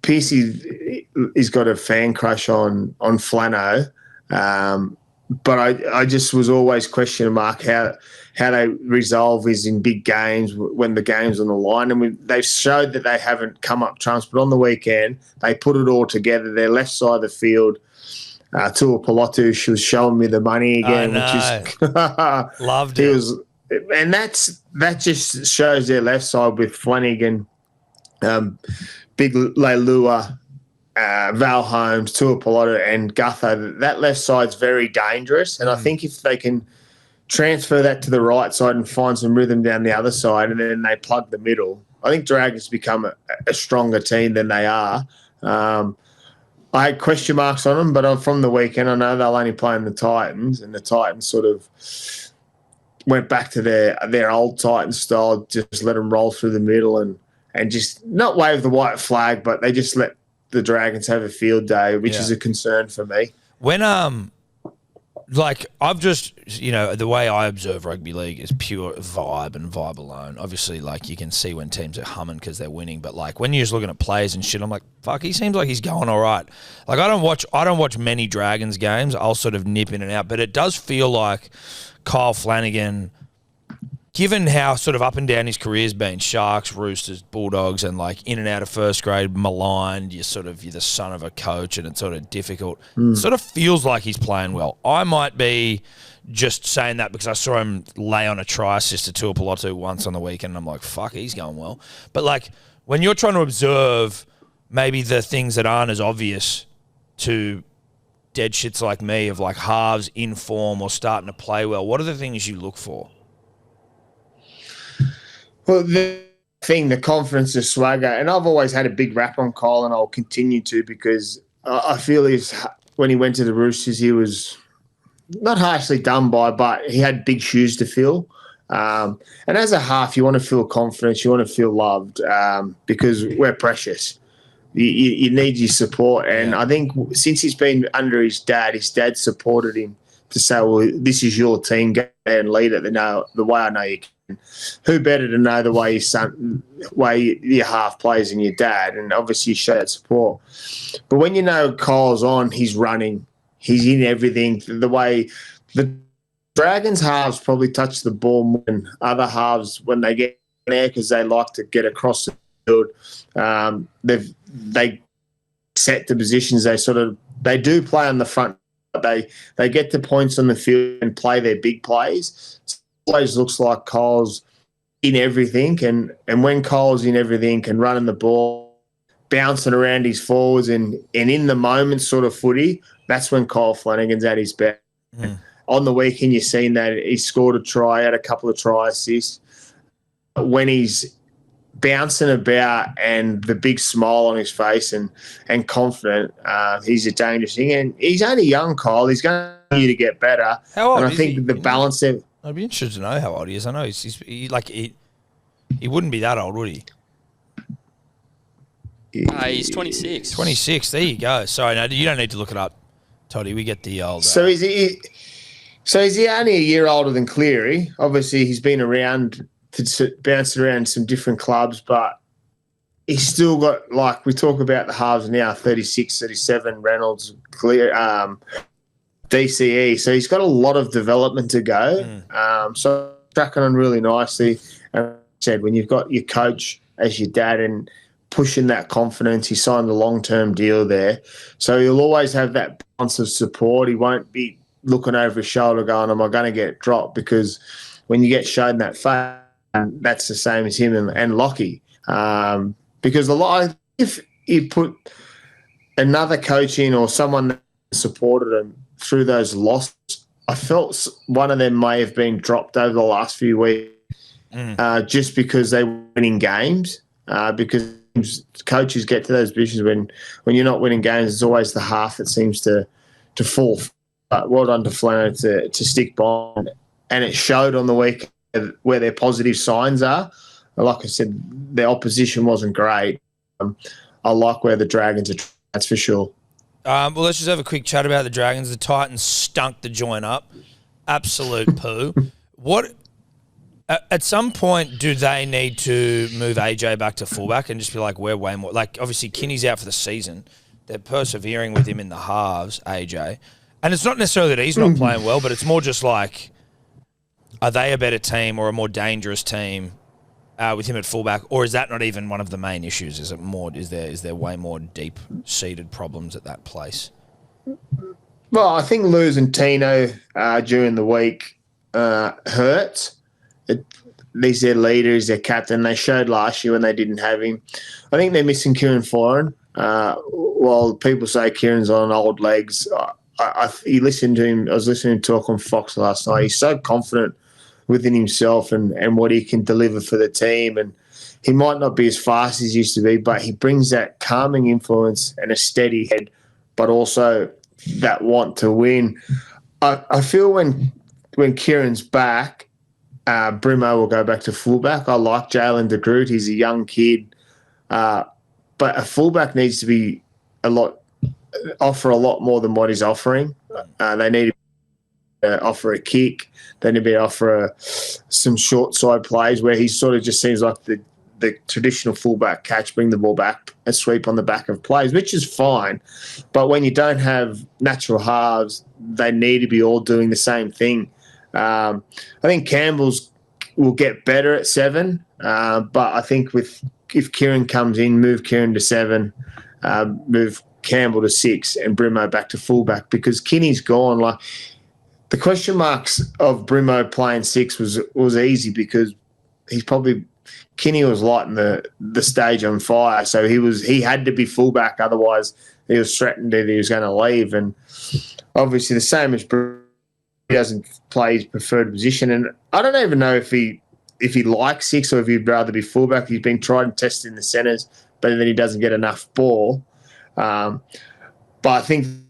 Piercy, he's got a fan crush on Flano, but I just was always questioning mark how they resolve is in big games when the game's on the line. And they've showed that they haven't come up trumps, but on the weekend, they put it all together. Their left side of the field, Tua Pilotu, she was showing me the money again, which is
loved it.
And that just shows their left side with Flanagan, Big Leilua, Val Holmes, Tua Pilotu, and Gutho. That left side's very dangerous, and I think if they can transfer that to the right side and find some rhythm down the other side, and then they plug the middle, I think Dragons become a stronger team than they are. I had question marks on them, but from the weekend, I know they'll only play in the Titans, and the Titans sort of went back to their old Titans style, just let them roll through the middle and just not wave the white flag, but they just let the Dragons have a field day, which is a concern for me.
When I've just, the way I observe rugby league is pure vibe and vibe alone. Obviously, you can see when teams are humming because they're winning, but when you're just looking at players and shit, I'm like, fuck, he seems like he's going all right. I don't watch many Dragons games. I'll sort of nip in and out, but it does feel like Kyle Flanagan, given how sort of up and down his career's been, Sharks, Roosters, Bulldogs, and in and out of first grade, maligned, you're the son of a coach, and it's sort of difficult. It sort of feels like he's playing well. I might be just saying that because I saw him lay on a try assist to Tua Pilotu once on the weekend, and I'm like, fuck, he's going well. But when you're trying to observe maybe the things that aren't as obvious to dead shits like me of halves in form or starting to play well, what are the things you look for?
Well, the confidence, the swagger, and I've always had a big rap on Kyle, and I'll continue to, because I feel when he went to the Roosters, he was not harshly done by, but he had big shoes to fill. And as a half, you want to feel confidence, you want to feel loved, because we're precious. You need your support. And I think since he's been under his dad supported him to say, well, this is your team, go and lead it the way I know you can. Who better to know the way your half plays than your dad? And obviously you show that support. But when you know Kyle's on, he's running, he's in everything. The way the Dragons halves probably touch the ball more than other halves when they get there, because they like to get across the field. They set the positions. They do play on the front. They get the points on the field and play their big plays. Always looks like Kyle's in everything, and when Kyle's in everything and running the ball, bouncing around his forwards and in the moment sort of footy, that's when Kyle Flanagan's at his best. On the weekend, you've seen that he scored a try, had a couple of try assists. When he's bouncing about and the big smile on his face and confident, he's a dangerous thing. And he's only young, Kyle. He's going to continue to get better.
How old
and I
is
think
he?
the balance there.
I'd be interested to know how old he is. I know he wouldn't be that old, would he?
He's 26.
26. There you go. Sorry, no, you don't need to look it up, Toddy. We get the old.
So is he only a year older than Cleary? Obviously, he's been around bounced around some different clubs, but he's still got, like, we talk about the halves now, 36, 37, Reynolds, Clear, DCE. So he's got a lot of development to go. So tracking on really nicely. And like I said, when you've got your coach as your dad and pushing that confidence, he signed a long-term deal there. So he'll always have that balance of support. He won't be looking over his shoulder going, am I going to get dropped? Because when you get shown that face, that's the same as him and Lockie. Because if you put another coach in or someone that supported him through those losses, I felt one of them may have been dropped over the last few weeks just because they were winning games. Because coaches get to those positions when you're not winning games, it's always the half that seems to fall. But well done to Flano to stick by. And it showed on the week where their positive signs are. Like I said, their opposition wasn't great. I like where the Dragons are, that's for sure.
Well, let's just have a quick chat about the Dragons. The Titans stunk the joint up. Absolute poo. At some point, do they need to move AJ back to fullback and just be like, we're way more... Like, obviously, Kinney's out for the season. They're persevering with him in the halves, AJ. And it's not necessarily that he's not playing well, but it's more just like, are they a better team or a more dangerous team with him at fullback? Or is that not even one of the main issues? Is it more? Is there way more deep-seated problems at that place?
Well, I think losing Tino during the week hurts. He's their leader, he's their captain. They showed last year when they didn't have him. I think they're missing Kieran Foran. While people say Kieran's on old legs, you listen to him. I was listening to him talk on Fox last night. He's so confident within himself and what he can deliver for the team. And he might not be as fast as he used to be, but he brings that calming influence and a steady head, but also that want to win. I feel when Kieran's back, Brimo will go back to fullback. I like Jalen de Groot. He's a young kid. But a fullback needs to be offer a lot more than what he's offering. They need to offer a kick. They need to offer some short side plays where he sort of just seems like the traditional fullback catch, bring the ball back and sweep on the back of plays, which is fine. But when you don't have natural halves, they need to be all doing the same thing. I think Campbell's will get better at 7, but I think if Kieran comes in, move Kieran to 7, move Campbell to 6 and Brimo back to fullback because Kinney's gone. Like the question marks of Brimo playing 6 was easy because Kinney was lighting the stage on fire, so he had to be fullback, otherwise he was threatened that he was going to leave. And obviously the same as Brimo, he doesn't play his preferred position, and I don't even know if he likes 6 or if he'd rather be fullback. He's been tried and tested in the centres, but then he doesn't get enough ball. But I think the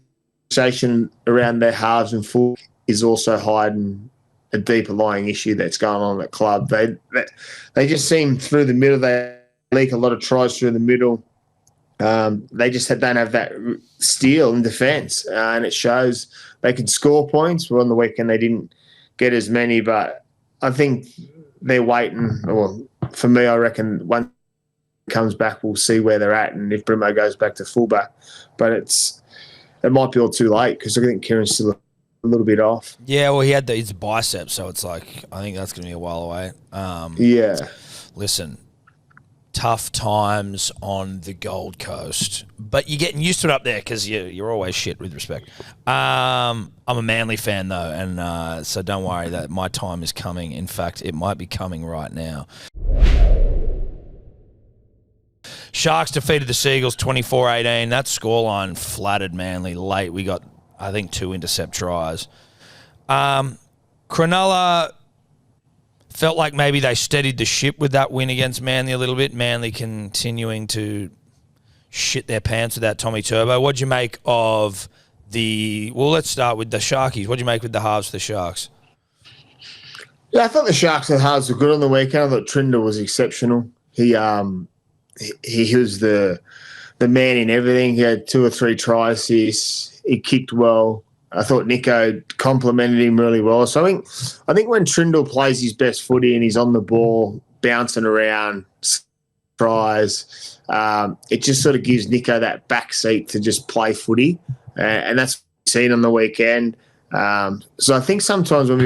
conversation around their halves and full is also hiding a deeper lying issue that's going on at the club. They just seem through the middle. They leak a lot of tries through the middle. They just don't have that steal in defence, and it shows. They can score points. Well, on the weekend they didn't get as many, but I think they're waiting. Well, for me, I reckon once he comes back, we'll see where they're at, and if Brimo goes back to fullback. But it might be all too late because I think Kieran's still a little bit off.
Yeah, well, he had his biceps, so it's like I think that's going to be a while away.
Yeah. Listen.
Tough times on the Gold Coast, but you're getting used to it up there because you're always shit with respect. I'm a Manly fan though, and so don't worry that my time is coming. In fact, it might be coming right now. Sharks defeated the Seagulls 24-18. That scoreline flattered Manly late. We got, I think, 2 intercept tries. Cronulla felt like maybe they steadied the ship with that win against Manly a little bit. Manly continuing to shit their pants with that Tommy Turbo. What'd you make of let's start with the Sharkies. What'd you make with the halves for the Sharks?
Yeah, I thought the Sharks and halves were good on the weekend. I thought Trinder was exceptional. He was the man in everything. He had 2 or 3 try assists. He kicked well. I thought Nico complimented him really well. So I think when Trindle plays his best footy and he's on the ball, bouncing around, tries, it just sort of gives Nico that back seat to just play footy. And that's what we've seen on the weekend. So I think sometimes when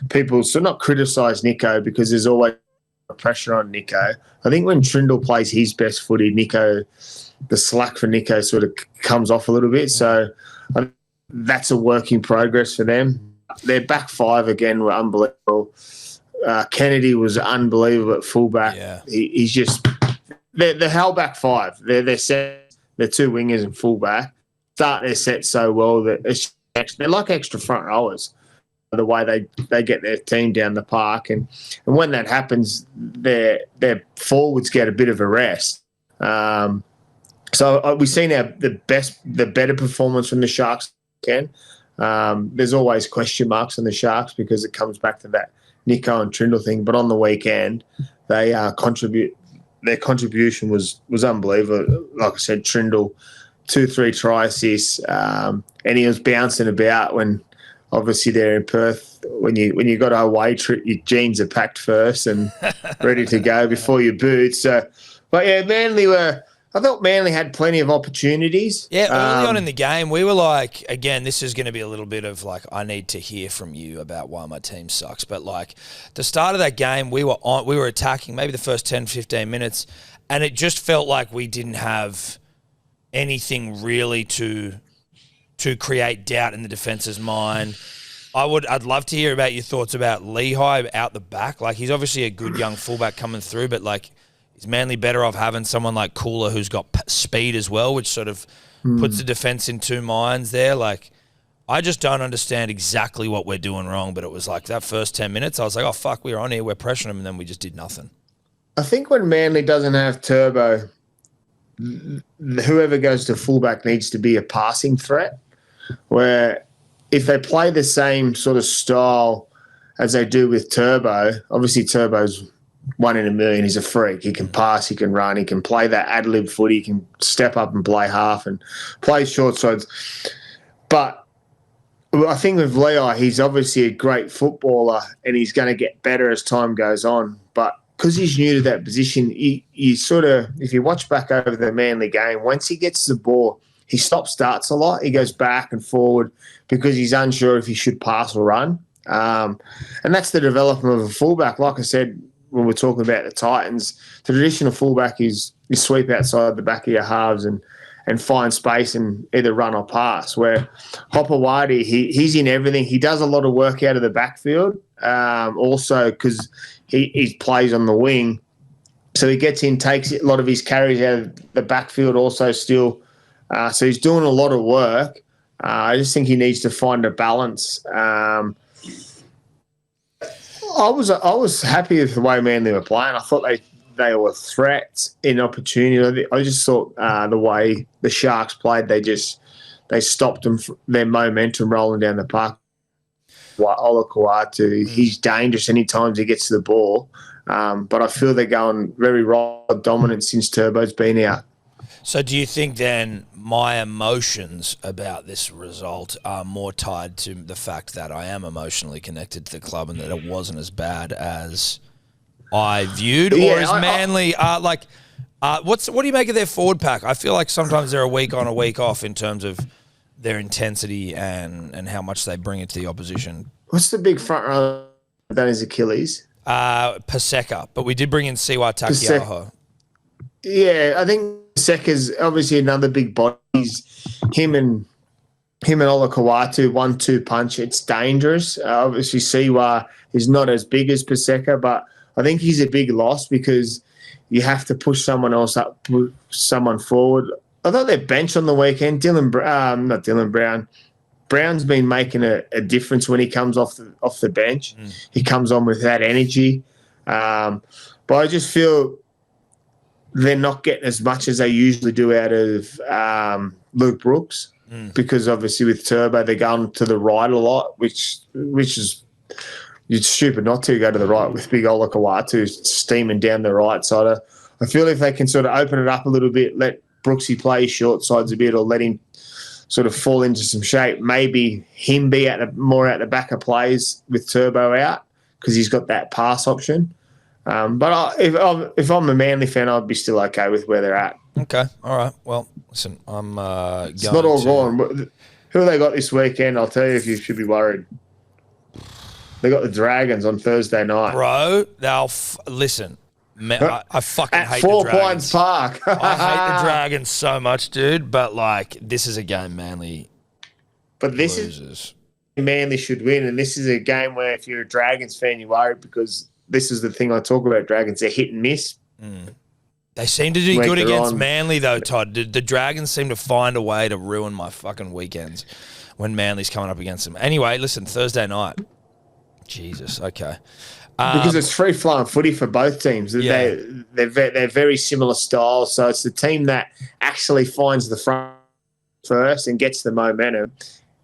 people not criticise Nico because there's always pressure on Nico. I think when Trindle plays his best footy, the slack for Nico sort of comes off a little bit. So that's a work in progress for them. Their back 5 again were unbelievable. Kennedy was unbelievable at fullback. Yeah. He's just the whole back 5. They're set. They're 2 wingers and fullback. Start their set so well that they're like extra front rowers. The way they get their team down the park, and when that happens, their forwards get a bit of a rest. So we've seen the better performance from the Sharks again. There's always question marks on the Sharks because it comes back to that Nico and Trindle thing. But on the weekend, they their contribution was unbelievable. Like I said, Trindle 2-3 try assists, and he was bouncing about when. Obviously, they're in Perth. When you got a away trip, your jeans are packed first and ready to go before your boots. So, but yeah, I thought Manly had plenty of opportunities.
Yeah, early on in the game, we were like, again, this is going to be a little bit of like, I need to hear from you about why my team sucks. But like the start of that game, we were attacking maybe the first 10, 15 minutes, and it just felt like we didn't have anything really to create doubt in the defense's mind. I'd love to hear about your thoughts about Lehigh out the back. Like, he's obviously a good young fullback coming through, but like, is Manly better off having someone like Cooler who's got speed as well, which sort of puts the defense in 2 minds there? Like, I just don't understand exactly what we're doing wrong, but it was like that first 10 minutes, I was like, oh, fuck, we're on here, we're pressuring them, and then we just did nothing.
I think when Manly doesn't have Turbo, whoever goes to fullback needs to be a passing threat. Where if they play the same sort of style as they do with Turbo, obviously Turbo's 1 in a million. He's a freak. He can pass, he can run, he can play that ad-lib footy, he can step up and play half and play short sides. But I think with Lehigh, he's obviously a great footballer and he's going to get better as time goes on. But because he's new to that position, he sort of, if you watch back over the Manly game, once he gets the ball, he stop-starts a lot. He goes back and forward because he's unsure if he should pass or run. And that's the development of a fullback. Like I said, when we're talking about the Titans, the traditional fullback is you sweep outside the back of your halves and find space and either run or pass, where Hopewadi, he's in everything. He does a lot of work out of the backfield, also because he plays on the wing. So he gets in, takes a lot of his carries out of the backfield also still. So he's doing a lot of work. I just think he needs to find a balance. I was happy with the way Manly were playing. I thought they were threats in opportunity. I just thought the way the Sharks played, they stopped them, their momentum rolling down the park. Ola Kawatu, he's dangerous any time he gets to the ball. But I feel they're going very dominant since Turbo's been out.
So do you think then my emotions about this result are more tied to the fact that I am emotionally connected to the club and that it wasn't as bad as I viewed? Or is Manly what do you make of their forward pack? I feel like sometimes they're a week on, a week off in terms of their intensity and how much they bring it to the opposition.
What's the big front row that is Achilles?
Paseka, but we did bring in Siwa Takiaho.
Yeah, I think Paseka's obviously another big body. Him and Ola Kawatu, 1-2 punch. It's dangerous. Obviously, Siwa is not as big as Paseka, but I think he's a big loss because you have to push someone else up, push someone forward. I thought their bench on the weekend, not Dylan Brown. Brown's been making a difference when he comes off the bench. He comes on with that energy. But I just feel they're not getting as much as they usually do out of Luke Brooks because obviously with Turbo they're going to the right a lot, which is you're stupid not to go to the right with big Ola Kawatu steaming down the right side. I feel if they can sort of open it up a little bit, let Brooksy play his short sides a bit or let him sort of fall into some shape, maybe him be more at the back of plays with Turbo out because he's got that pass option. But if I'm a Manly fan, I'd be still okay with where they're at.
Okay, all right. Well, listen, I'm going
It's not all gone. Who have they got this weekend? I'll tell you if you should be worried. They got the Dragons on Thursday night.
Bro, listen, I fucking hate the Dragons.
At 4 Pines Park.
I hate the Dragons so much, dude, but, like, this is a game Manly loses.
Manly should win, and this is a game where if you're a Dragons fan, you're worried because this is the thing I talk about Dragons. They're hit and miss.
They seem to do good against Manly, though, Todd. The Dragons seem to find a way to ruin my fucking weekends when Manly's coming up against them. Anyway, listen, Thursday night. Jesus, okay.
Because it's free-flowing footy for both teams.
Yeah.
They're very similar styles, so it's the team that actually finds the front first and gets the momentum,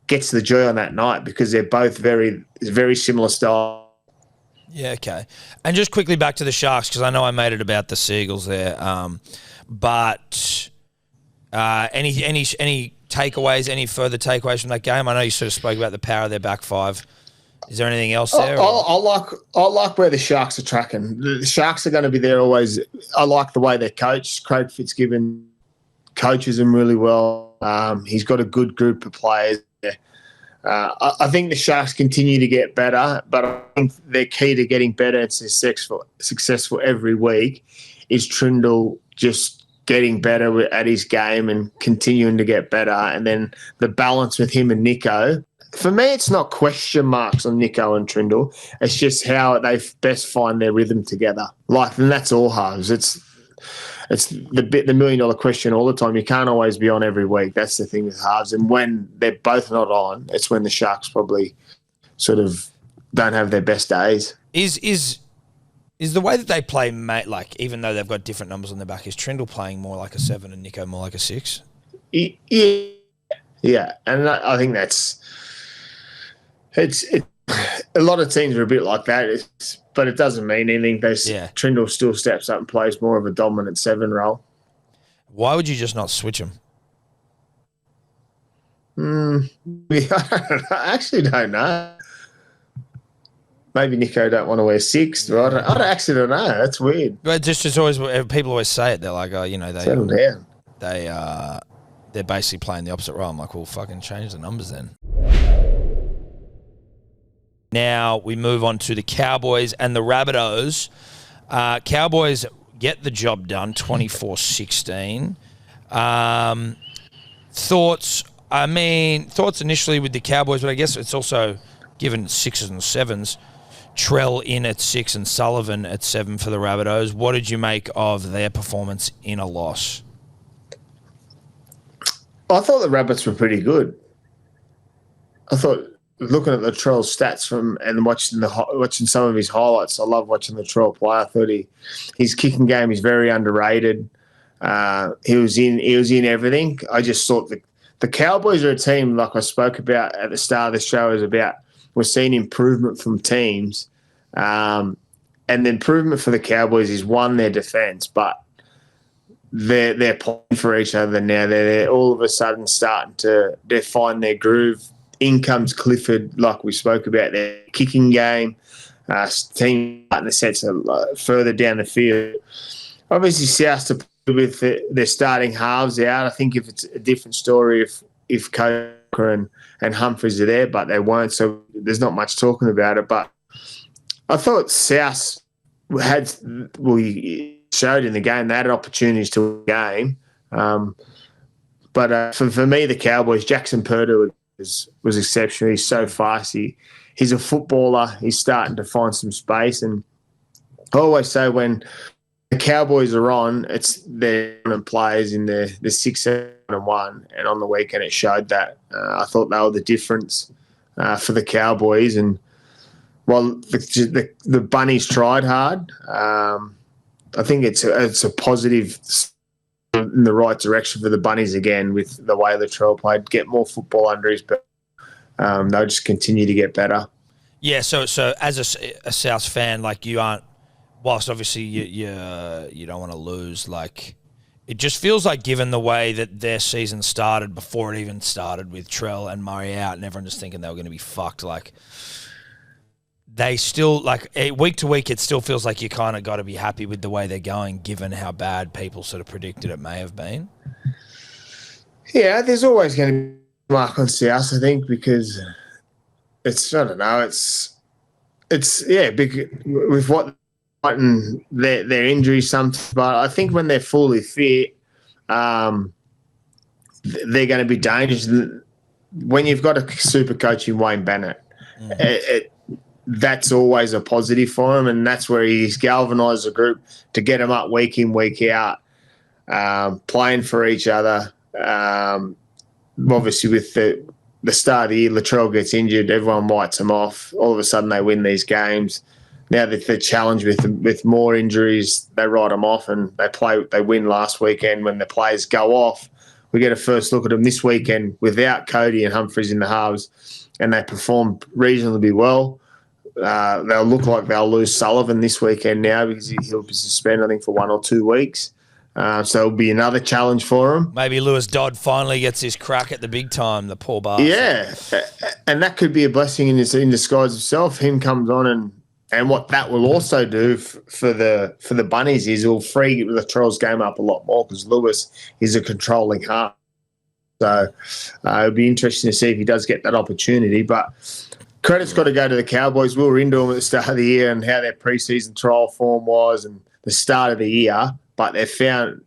gets the joy on that night because they're both very, very similar style.
Yeah, okay. And just quickly back to the Sharks because I know I made it about the Seagulls there, but any takeaways, any further takeaways from that game? I know you sort of spoke about the power of their back five. Is there anything else there?
I like where the Sharks are tracking. The Sharks are going to be there always. I like the way they're coached. Craig Fitzgibbon coaches them really well. He's got a good group of players there. I think the Sharks continue to get better, but I think their key to getting better and successful every week is Trindle just getting better at his game and continuing to get better, and then the balance with him and Nico. For me, it's not question marks on Nico and Trindle. It's just how they best find their rhythm together. And that's all halves. It's the million-dollar question all the time. You can't always be on every week. That's the thing with halves. And when they're both not on, it's when the Sharks probably sort of don't have their best days.
Is the way that they play, like even though they've got different numbers on their back, is Trindle playing more like a 7 and Nico more like a 6?
Yeah, and I think that's it's a lot of teams are a bit like that, but it doesn't mean anything. Trindle still steps up and plays more of a dominant 7 role.
Why would you just not switch him?
I actually don't know. Maybe Nico don't want to wear 6. Right? I actually don't know. That's weird.
But it's always people always say it. They're like, oh,
settle down.
They're basically playing the opposite role. I'm like, well, fucking change the numbers then. Now we move on to the Cowboys and the Rabbitohs. Cowboys get the job done, 24-16. Thoughts initially with the Cowboys, but I guess it's also given 6s and 7s. Trell in at 6 and Sullivan at 7 for the Rabbitohs. What did you make of their performance in a loss?
I thought the Rabbits were pretty good. I thought, looking at the Trell stats and watching some of his highlights, I love watching the Trell play. I thought his kicking game is very underrated. He was in everything. I just thought the Cowboys are a team, like I spoke about at the start of the show, we're seeing improvement from teams. And the improvement for the Cowboys is, one, their defence, but they're playing for each other now. They're all of a sudden starting to find their groove. In comes Clifford, like we spoke about, their kicking game. Team starting to set further down the field. Obviously, South to play with their starting halves out. I think if it's a different story if Coker and Humphries are there, but they weren't, so there's not much talking about it. But I thought South showed in the game they had opportunities to win the game. But for me, the Cowboys, Jackson Purdu was exceptional. He's so fast. He's a footballer. He's starting to find some space. And I always say when the Cowboys are on, it's their players in the 6-7-1, and on the weekend it showed that. I thought they were the difference for the Cowboys, and while the Bunnies tried hard, I think it's a positive in the right direction for the Bunnies again with the way Latrell played. Get more football under his belt. They'll just continue to get better.
Yeah, so as a South fan, like you aren't, whilst obviously you don't want to lose, like it just feels like given the way that their season started before it even started with Trell and Murray out and everyone just thinking they were going to be fucked, like they still, like week to week, it still feels like you kind of got to be happy with the way they're going given how bad people sort of predicted it may have been.
Yeah, there's always going to be a mark on South, I think, because it's, I don't know, it's with what and their injuries, but I think when they're fully fit, they're going to be dangerous. When you've got a super coach in Wayne Bennett, that's always a positive for him, and that's where he's galvanised the group to get them up week in, week out, playing for each other. Obviously, with the start of the year, Latrell gets injured, everyone writes him off. All of a sudden, they win these games. Now that they're challenged with more injuries, they write them off, and they win last weekend. When the players go off, we get a first look at them this weekend without Cody and Humphries in the halves, and they perform reasonably well. They'll look like they'll lose Sullivan this weekend now because he'll be suspended, I think, for 1 or 2 weeks. So it'll be another challenge for him.
Maybe Lewis Dodd finally gets his crack at the big time, the poor bastard.
Yeah, and that could be a blessing in disguise itself. Him comes on, and what that will also do for the Bunnies is it'll free Latrell's game up a lot more because Lewis is a controlling half. So it'll be interesting to see if he does get that opportunity. But credit's got to go to the Cowboys. We were into them at the start of the year and how their preseason trial form was and the start of the year. But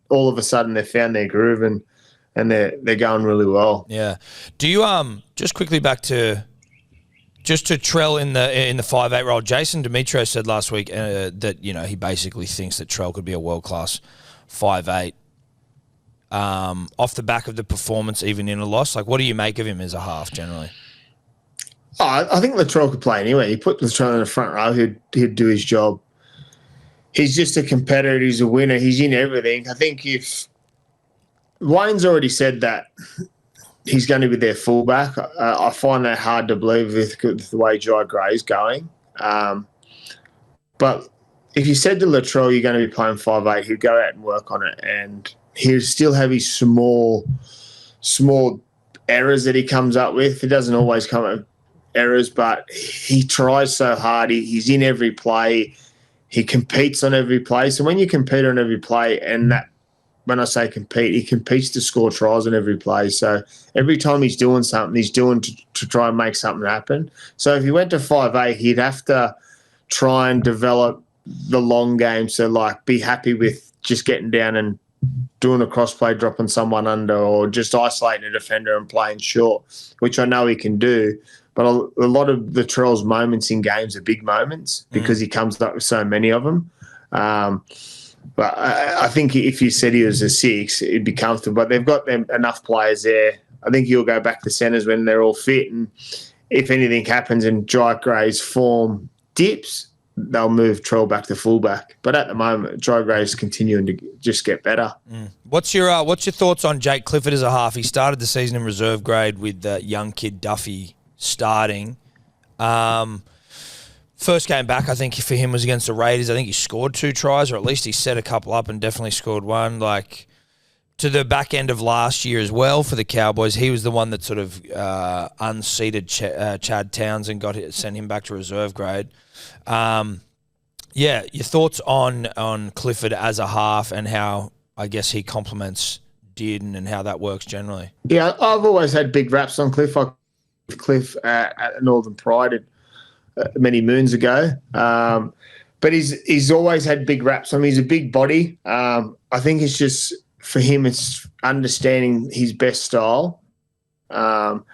all of a sudden they found their groove and they're going really well.
Yeah. Do you just quickly back to Trell in the 5'8" role? Jason Demetrio said last week that he basically thinks that Trell could be a world class 5'8". Off the back of the performance, even in a loss, like what do you make of him as a half generally?
Oh, I think Latrell could play anyway. You put Latrell in the front row, he'd do his job. He's just a competitor. He's a winner. He's in everything. I think if Wayne's already said that he's going to be their fullback, I find that hard to believe with the way Jai Gray's going. But if you said to Latrell you're going to be playing 5'8", he'd go out and work on it, and he'll still have his small errors that he comes up with. He doesn't always come up with errors, but he tries so hard. He's in every play. He competes on every play. So when you compete on every play, and that, when I say compete, he competes to score tries on every play. So every time he's doing something, he's doing to try and make something happen. So if he went to 5'8", he'd have to try and develop the long game. So like be happy with just getting down and doing a cross play, dropping someone under, or just isolating a defender and playing short, which I know he can do. But a lot of the Latrell's moments in games are big moments because he comes up with so many of them. But I think if you said he was a 6, it'd be comfortable. But they've got enough players there. I think he'll go back to centres when they're all fit. And if anything happens and Jai Gray's form dips, they'll move Trell back to fullback. But at the moment, Jai Gray's continuing to just get better.
What's your thoughts on Jake Clifford as a half? He started the season in reserve grade with young kid Duffy starting. First game back, I think, for him was against the Raiders. I think he scored 2 tries, or at least he set a couple up and definitely scored 1. Like, to the back end of last year as well for the Cowboys, he was the one that sort of unseated Chad Townsend, sent him back to reserve grade. Your thoughts on Clifford as a half and how, I guess, he complements Dearden and how that works generally?
Yeah, I've always had big raps on Cliff. Cliff at Northern Pride many moons ago. But he's always had big raps. I mean, he's a big body. I think it's just, for him, it's understanding his best style. And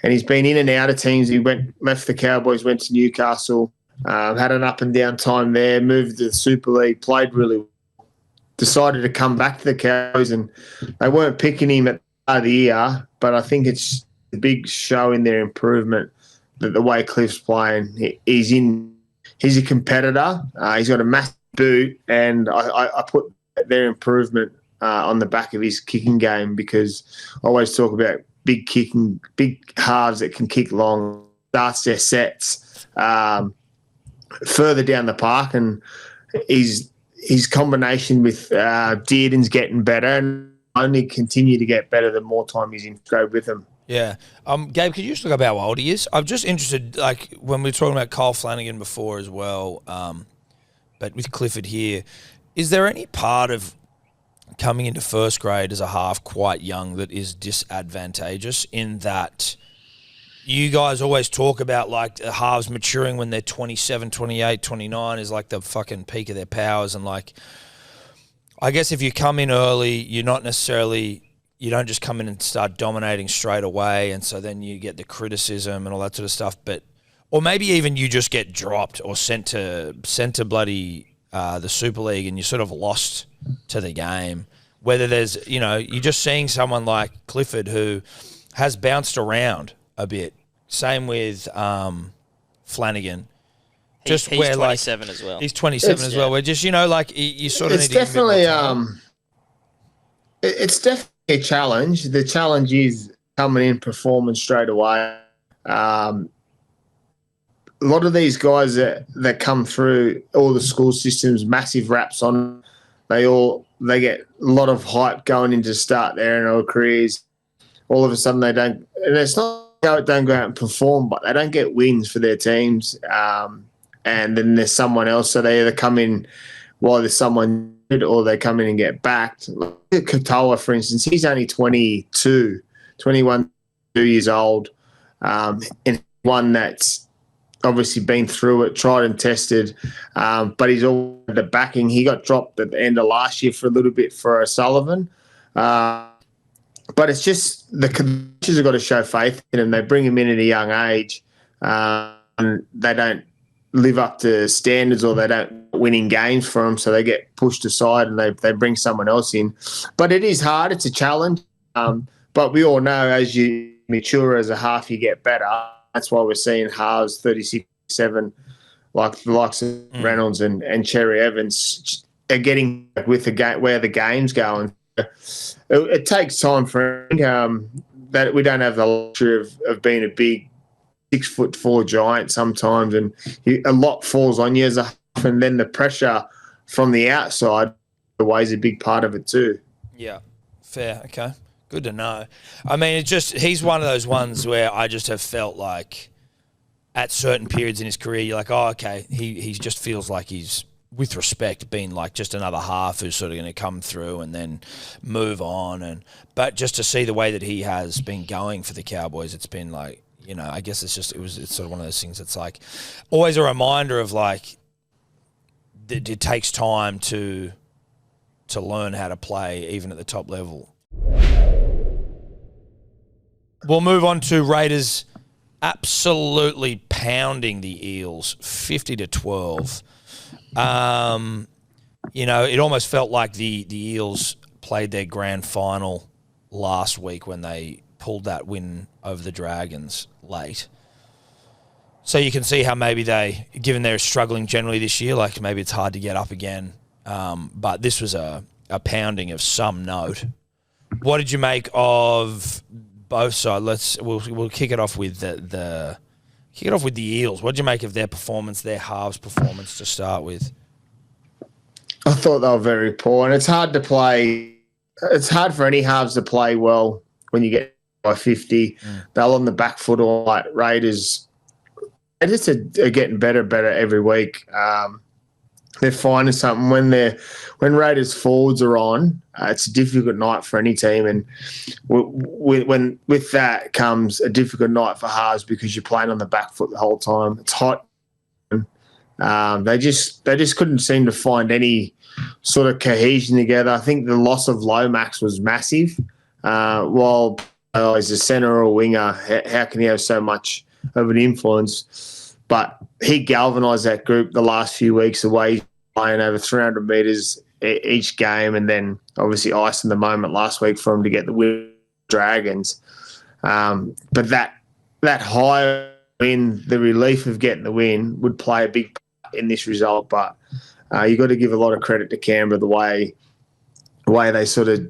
he's been in and out of teams. He left the Cowboys, went to Newcastle, had an up and down time there, moved to the Super League, played really well. decided to come back to the Cowboys, and they weren't picking him at the start of the year, but I think it's a big show in their improvement that the way Cliff's playing. He's a competitor. He's got a massive boot, and I put their improvement on the back of his kicking game, because I always talk about big halves that can kick long, starts their sets further down the park, and his combination with Dearden's getting better and only continue to get better the more time he's integrated with them.
Yeah. Gabe, could you just look up how old he is? I'm just interested, like, when we were talking about Kyle Flanagan before as well, but with Clifford here, is there any part of coming into first grade as a half quite young that is disadvantageous, in that you guys always talk about, like, halves maturing when they're 27, 28, 29 is like the fucking peak of their powers, and, like, I guess if you come in early, you don't just come in and start dominating straight away, and so then you get the criticism and all that sort of stuff, or maybe even you just get dropped or sent to bloody the Super League, and you're sort of lost to the game. Whether there's, you're just seeing someone like Clifford who has bounced around a bit. Same with Flanagan.
He's 27 as well.
He's 27 as well. We're just, like, you sort of need to give him a bit more time.
It's definitely a challenge. The challenge is coming in, performing straight away. A lot of these guys that come through all the school systems, massive raps on, they get a lot of hype going into start their NRL careers. All of a sudden they don't, and it's not how it don't go out and perform, but they don't get wins for their teams. And then there's someone else, so they either come in while there's someone good, or they come in and get backed. Look at Katoa, for instance. He's only 21, 2 years old, and one that's obviously been through it, tried and tested, but he's all the backing. He got dropped at the end of last year for a little bit for O'Sullivan. But it's just the coaches have got to show faith in him. They bring him in at a young age, and they don't live up to standards, or they don't winning games for them, so they get pushed aside and they bring someone else in. But it is hard. It's a challenge. But we all know as you mature as a half, you get better. That's why we're seeing halves 36-7, like the likes of Reynolds and Cherry Evans are getting with the game, where the game's going. It takes time for that. We don't have the luxury of being a big 6'4" giant sometimes, and a lot falls on you as a half, and then the pressure from the outside weighs a big part of it too.
Yeah, fair. Okay, good to know. I mean, he's one of those ones where I just have felt like at certain periods in his career, you're like, oh, okay, he just feels like he's, with respect, been like just another half who's sort of going to come through and then move on. But just to see the way that he has been going for the Cowboys, it's been like, I guess it's sort of one of those things that's like always a reminder of like it takes time to learn how to play even at the top level. We'll move on to Raiders absolutely pounding the Eels 50-12. It almost felt like the Eels played their grand final last week when they pulled that win over the Dragons late. So you can see how maybe given they're struggling generally this year, like maybe it's hard to get up again. But this was a pounding of some note. What did you make of both sides? We'll kick it off with the Eels. What did you make of their performance, their halves performance to start with?
I thought they were very poor, and it's hard to play. It's hard for any halves to play well when you get by 50. They're on the back foot, or like Raiders. They just are getting better every week. They're finding something when Raiders forwards are on. It's a difficult night for any team, and when with that comes a difficult night for halves because you're playing on the back foot the whole time. It's hot. They just couldn't seem to find any sort of cohesion together. I think the loss of Lomax was massive. While as a centre or a winger, how can he have so much of an influence? But he galvanised that group the last few weeks, the way he's playing over 300 metres each game, and then obviously icing the moment last week for him to get the win. Dragons, but that high win, the relief of getting the win, would play a big part in this result. But you got to give a lot of credit to Canberra the way they sort of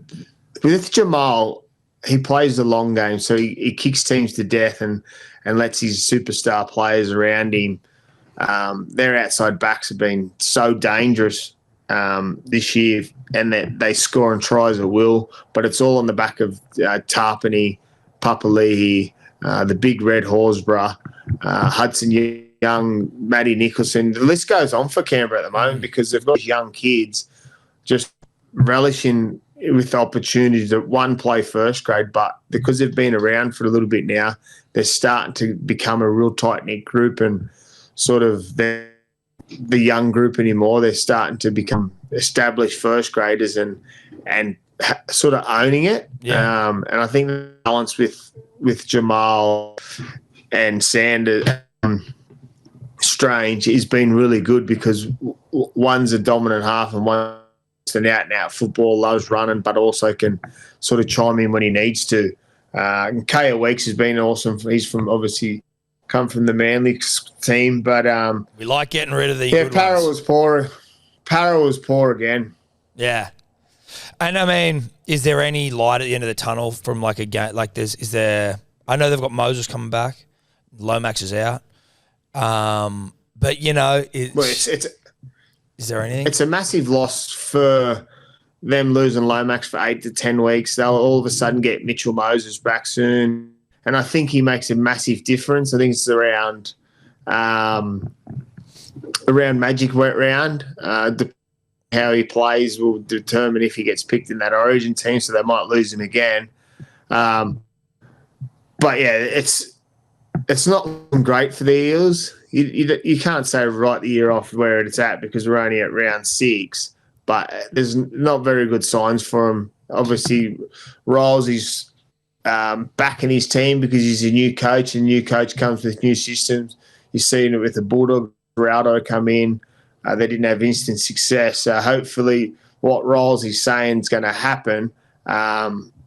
with Jamal. He plays the long game, so he kicks teams to death and lets his superstar players around him. Their outside backs have been so dangerous this year, and that they score and tries at will, but it's all on the back of Tarpany, Papali'i, the big red Horsburgh, Hudson Young, Matty Nicholson. The list goes on for Canberra at the moment because they've got young kids just relishing with the opportunity to, one, play first grade, but because they've been around for a little bit now, they're starting to become a real tight-knit group, and sort of the young group anymore. They're starting to become established first graders and sort of owning it. Yeah. And I think the balance with Jamal and Sanders, Strange, has been really good because one's a dominant half and one's an out-and-out football, loves running, but also can sort of chime in when he needs to. And Kaya Weeks has been awesome. He's come from the Manly team, but
we like getting rid of the
good Parra was poor. Parra was poor again.
Yeah, and I mean, is there any light at the end of the tunnel from like a game? Like, is there? I know they've got Moses coming back. Lomax is out, but you know, is there anything?
It's a massive loss for them losing Lomax for 8 to 10 weeks. They'll all of a sudden get Mitchell Moses back soon. And I think he makes a massive difference. I think it's around Magic round. How he plays will determine if he gets picked in that Origin team, so they might lose him again. But yeah, it's not great for the Eels. You can't say write the year off where it's at because we're only at round 6. But there's not very good signs for him. Obviously, Rolls is back in his team because he's a new coach, and new coach comes with new systems. You've seen it with the Bulldog, Raudo come in. They didn't have instant success. So hopefully what Rolls is saying is going to happen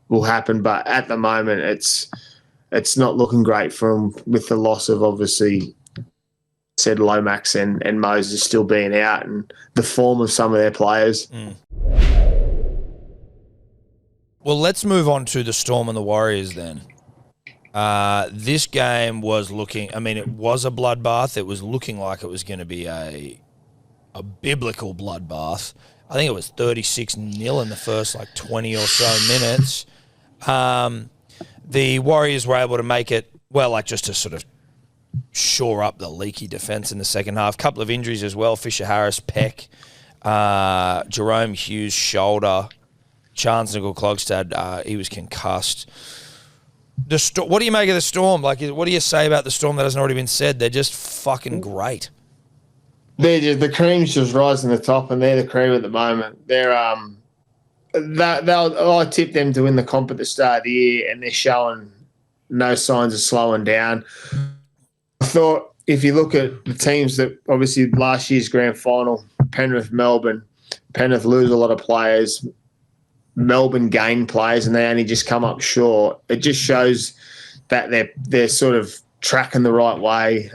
will happen. But at the moment, it's not looking great for him with the loss of, obviously, said Lomax and Moses still being out and the form of some of their players.
Well, let's move on to the Storm and the Warriors then. This game was looking, I mean, it was a bloodbath. It was looking like it was going to be a biblical bloodbath. I think it was 36-0 in the first 20 or so minutes. The Warriors were able to make it, just to sort of shore up the leaky defence in the second half. Couple of injuries as well. Fisher Harris, pec. Jerome Hughes, shoulder. Chance Nickel-Klogstad, he was concussed. What do you make of the Storm? What do you say about the Storm that hasn't already been said? They're just fucking great.
The cream's just rising to the top, and they're the cream at the moment. I tipped them to win the comp at the start of the year, and they're showing no signs of slowing down. I thought if you look at the teams that obviously last year's grand final, Penrith, Melbourne, Penrith lose a lot of players. Melbourne gain players, and they only just come up short. It just shows that they're sort of tracking the right way.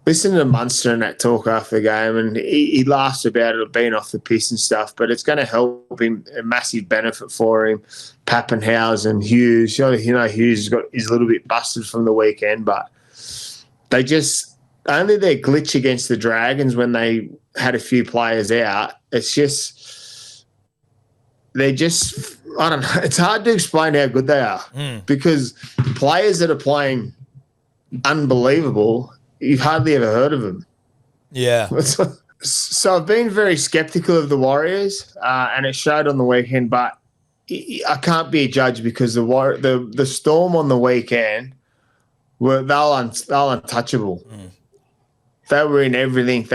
Listen to Munster in that talk after the game, and he laughs about it being off the piss and stuff, but it's going to help him, a massive benefit for him. Pappenhausen, Hughes, Hughes is a little bit busted from the weekend, but they just only their glitch against the Dragons when they had a few players out. It's just. I don't know. It's hard to explain how good they are because players that are playing unbelievable, you've hardly ever heard of them.
Yeah.
So I've been very skeptical of the Warriors, and it showed on the weekend, but I can't be a judge because the Storm on the weekend, they're untouchable. They were in everything.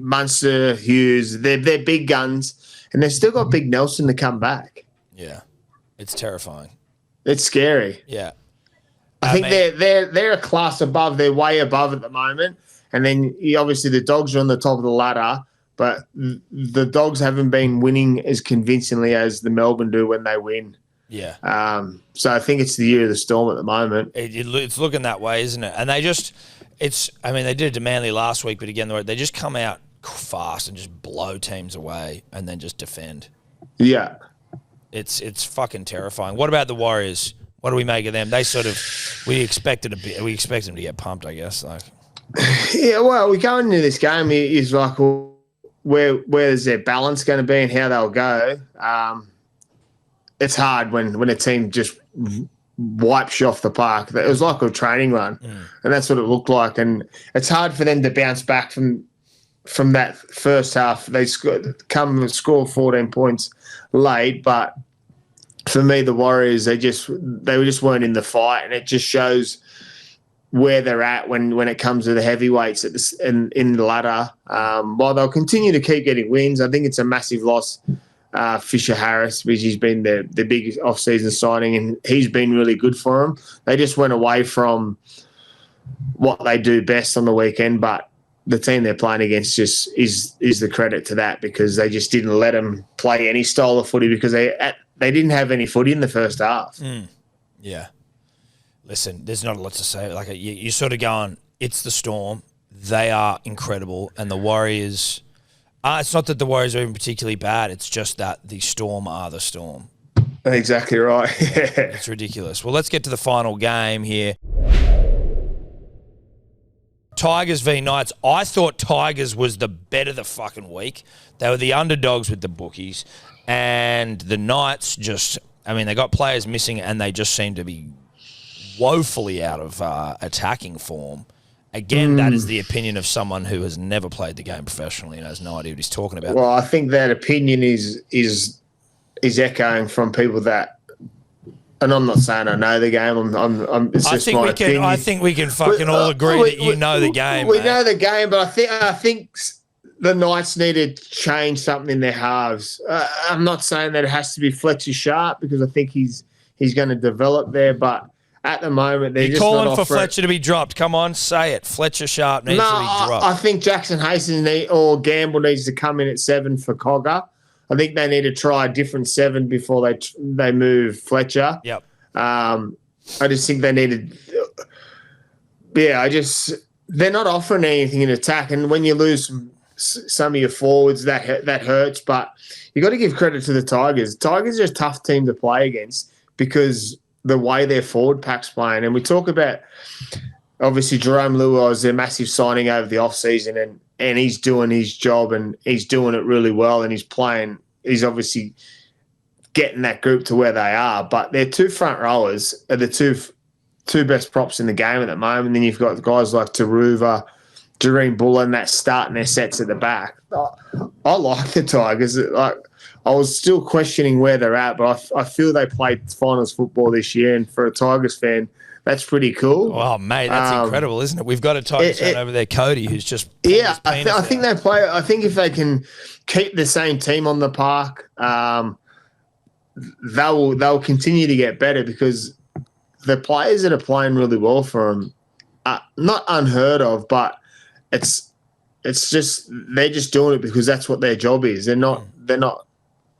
Munster, Hughes, they're big guns. And they've still got Big Nelson to come back.
Yeah, it's terrifying.
It's scary.
Yeah,
I think they're a class above. They're way above at the moment. And then obviously the Dogs are on the top of the ladder, but the Dogs haven't been winning as convincingly as the Melbourne do when they win.
Yeah.
So I think it's the year of the Storm at the moment.
It's looking that way, isn't it? And they did it to Manly last week, but again, they just come out fast and just blow teams away and then just defend.
Yeah.
It's fucking terrifying. What about the Warriors? What do we make of them? They sort of we expect them to get pumped, I guess. Like,
yeah, well, we go into this game is like, well, where's their balance going to be and how they'll go. It's hard when a team just wipes you off the park. It was like a training run, and that's what it looked like. And it's hard for them to bounce back from that first half. They score 14 points late, but for me, the Warriors, they just weren't in the fight, and it just shows where they're at when it comes to the heavyweights in the ladder. While they'll continue to keep getting wins, I think it's a massive loss. Fisher Harris, which he's been the biggest off-season signing, and he's been really good for them. They just went away from what they do best on the weekend, but the team they're playing against just is the credit to that, because they just didn't let them play any style of footy because they didn't have any footy in the first half.
Yeah. Listen, there's not a lot to say. Like you're sort of going, it's the Storm. They are incredible, and the Warriors. It's not that the Warriors are even particularly bad. It's just that the Storm are the Storm.
Exactly right.
It's ridiculous. Well, let's get to the final game here. Tigers v Knights. I thought Tigers was the bet of the fucking week. They were the underdogs with the bookies. And the Knights they got players missing and they just seem to be woefully out of attacking form. Again, that is the opinion of someone who has never played the game professionally and has no idea what he's talking about.
Well, I think that opinion is echoing from people that, and I'm not saying I know the game. It's just my opinion.
I think we can fucking all agree that you know the game.
We know the game, but I think the Knights need to change something in their halves. I'm not saying that it has to be Fletcher Sharp, because I think he's going to develop there, but at the moment, they're just
calling
not
for Fletcher to be dropped. Come on, say it. Fletcher Sharp needs to be dropped.
I think Jackson Hastings or Gamble needs to come in at 7 for Cogger. I think they need to try a different 7 before they move Fletcher.
Yep.
I just think they needed. Yeah, they're not offering anything in attack, and when you lose some of your forwards, that hurts. But you got to give credit to the Tigers. Tigers are a tough team to play against because the way their forward pack's playing. And we talk about, obviously, Jerome Luai is their massive signing over the offseason, and he's doing his job and he's doing it really well, and he's obviously getting that group to where they are. But their two front rowers are the two best props in the game at the moment. And then you've got guys like Taruva, Jareen Bullen, that's starting their sets at the back. I like the Tigers. I was still questioning where they're at, but I feel they played finals football this year, and for a Tigers fan, that's pretty cool.
Oh, mate, that's incredible, isn't it? We've got a Tigers fan over there, Cody, who's just
I think they play. I think if they can keep the same team on the park, they'll continue to get better, because the players that are playing really well for them are not unheard of, but it's just they're just doing it because that's what their job is. They're not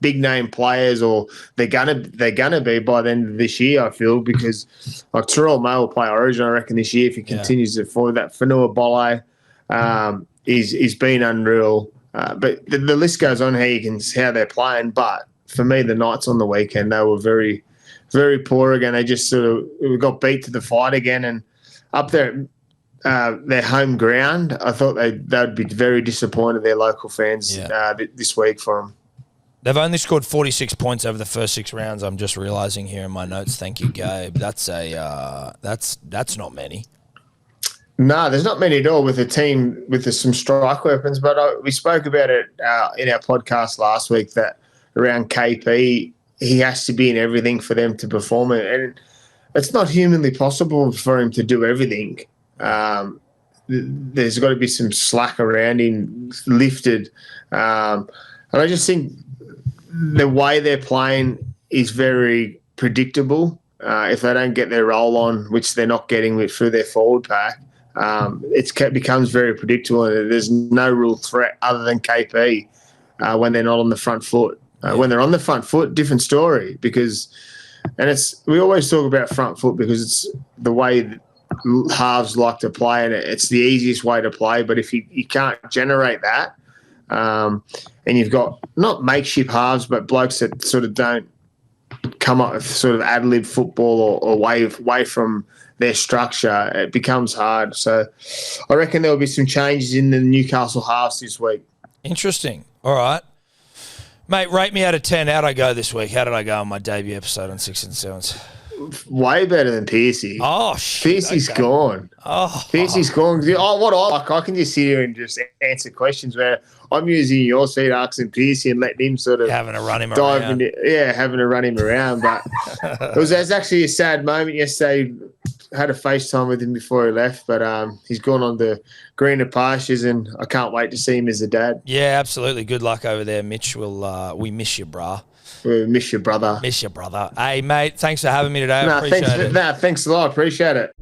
big name players, or they're gonna be by the end of this year, I feel, because like Terrell May will play Origin, I reckon, this year if he continues to forward. That Fanua Bolle is been unreal. But the list goes on how they're playing. But for me, the Knights on the weekend, they were very, very poor again. They just we got beat to the fight again, and up there their home ground, I thought they'd be very disappointed, their local fans, this week for them.
They've only scored 46 points over the first 6 rounds. I'm just realising here in my notes. Thank you, Gabe. That's not many.
No, there's not many at all with a team with some strike weapons. But we spoke about it in our podcast last week, that around KP, he has to be in everything for them to perform. And it's not humanly possible for him to do everything. There's got to be some slack around him, lifted. And I just think the way they're playing is very predictable. If they don't get their roll on, which they're not getting through their forward pack, it becomes very predictable. And there's no real threat other than KP when they're not on the front foot. When they're on the front foot, different story. We always talk about front foot because it's the way that halves like to play, and it's the easiest way to play. But if you can't generate that, and you've got not makeshift halves, but blokes that sort of don't come up with sort of ad-lib football or away from their structure, it becomes hard. So I reckon there will be some changes in the Newcastle halves this week.
Interesting. All right. Mate, rate me out of 10. How'd I go this week? How did I go on my debut episode on 6 and 7s?
Way better than Piercy.
Oh, shit.
Piercy's gone. Piercy's gone. What I like, I can just sit here and just answer questions where I'm using your seat, asking Piercy and letting him sort of
having a run him around.
Having to run him around. But it was actually a sad moment yesterday. Had a FaceTime with him before he left, but he's gone on to greener pastures, and I can't wait to see him as a dad.
Yeah, absolutely. Good luck over there, Mitch. We miss you, brah.
We miss you, brother.
Miss you, brother. Hey, mate, thanks for having me today. I appreciate it.
Thanks a lot. Appreciate it.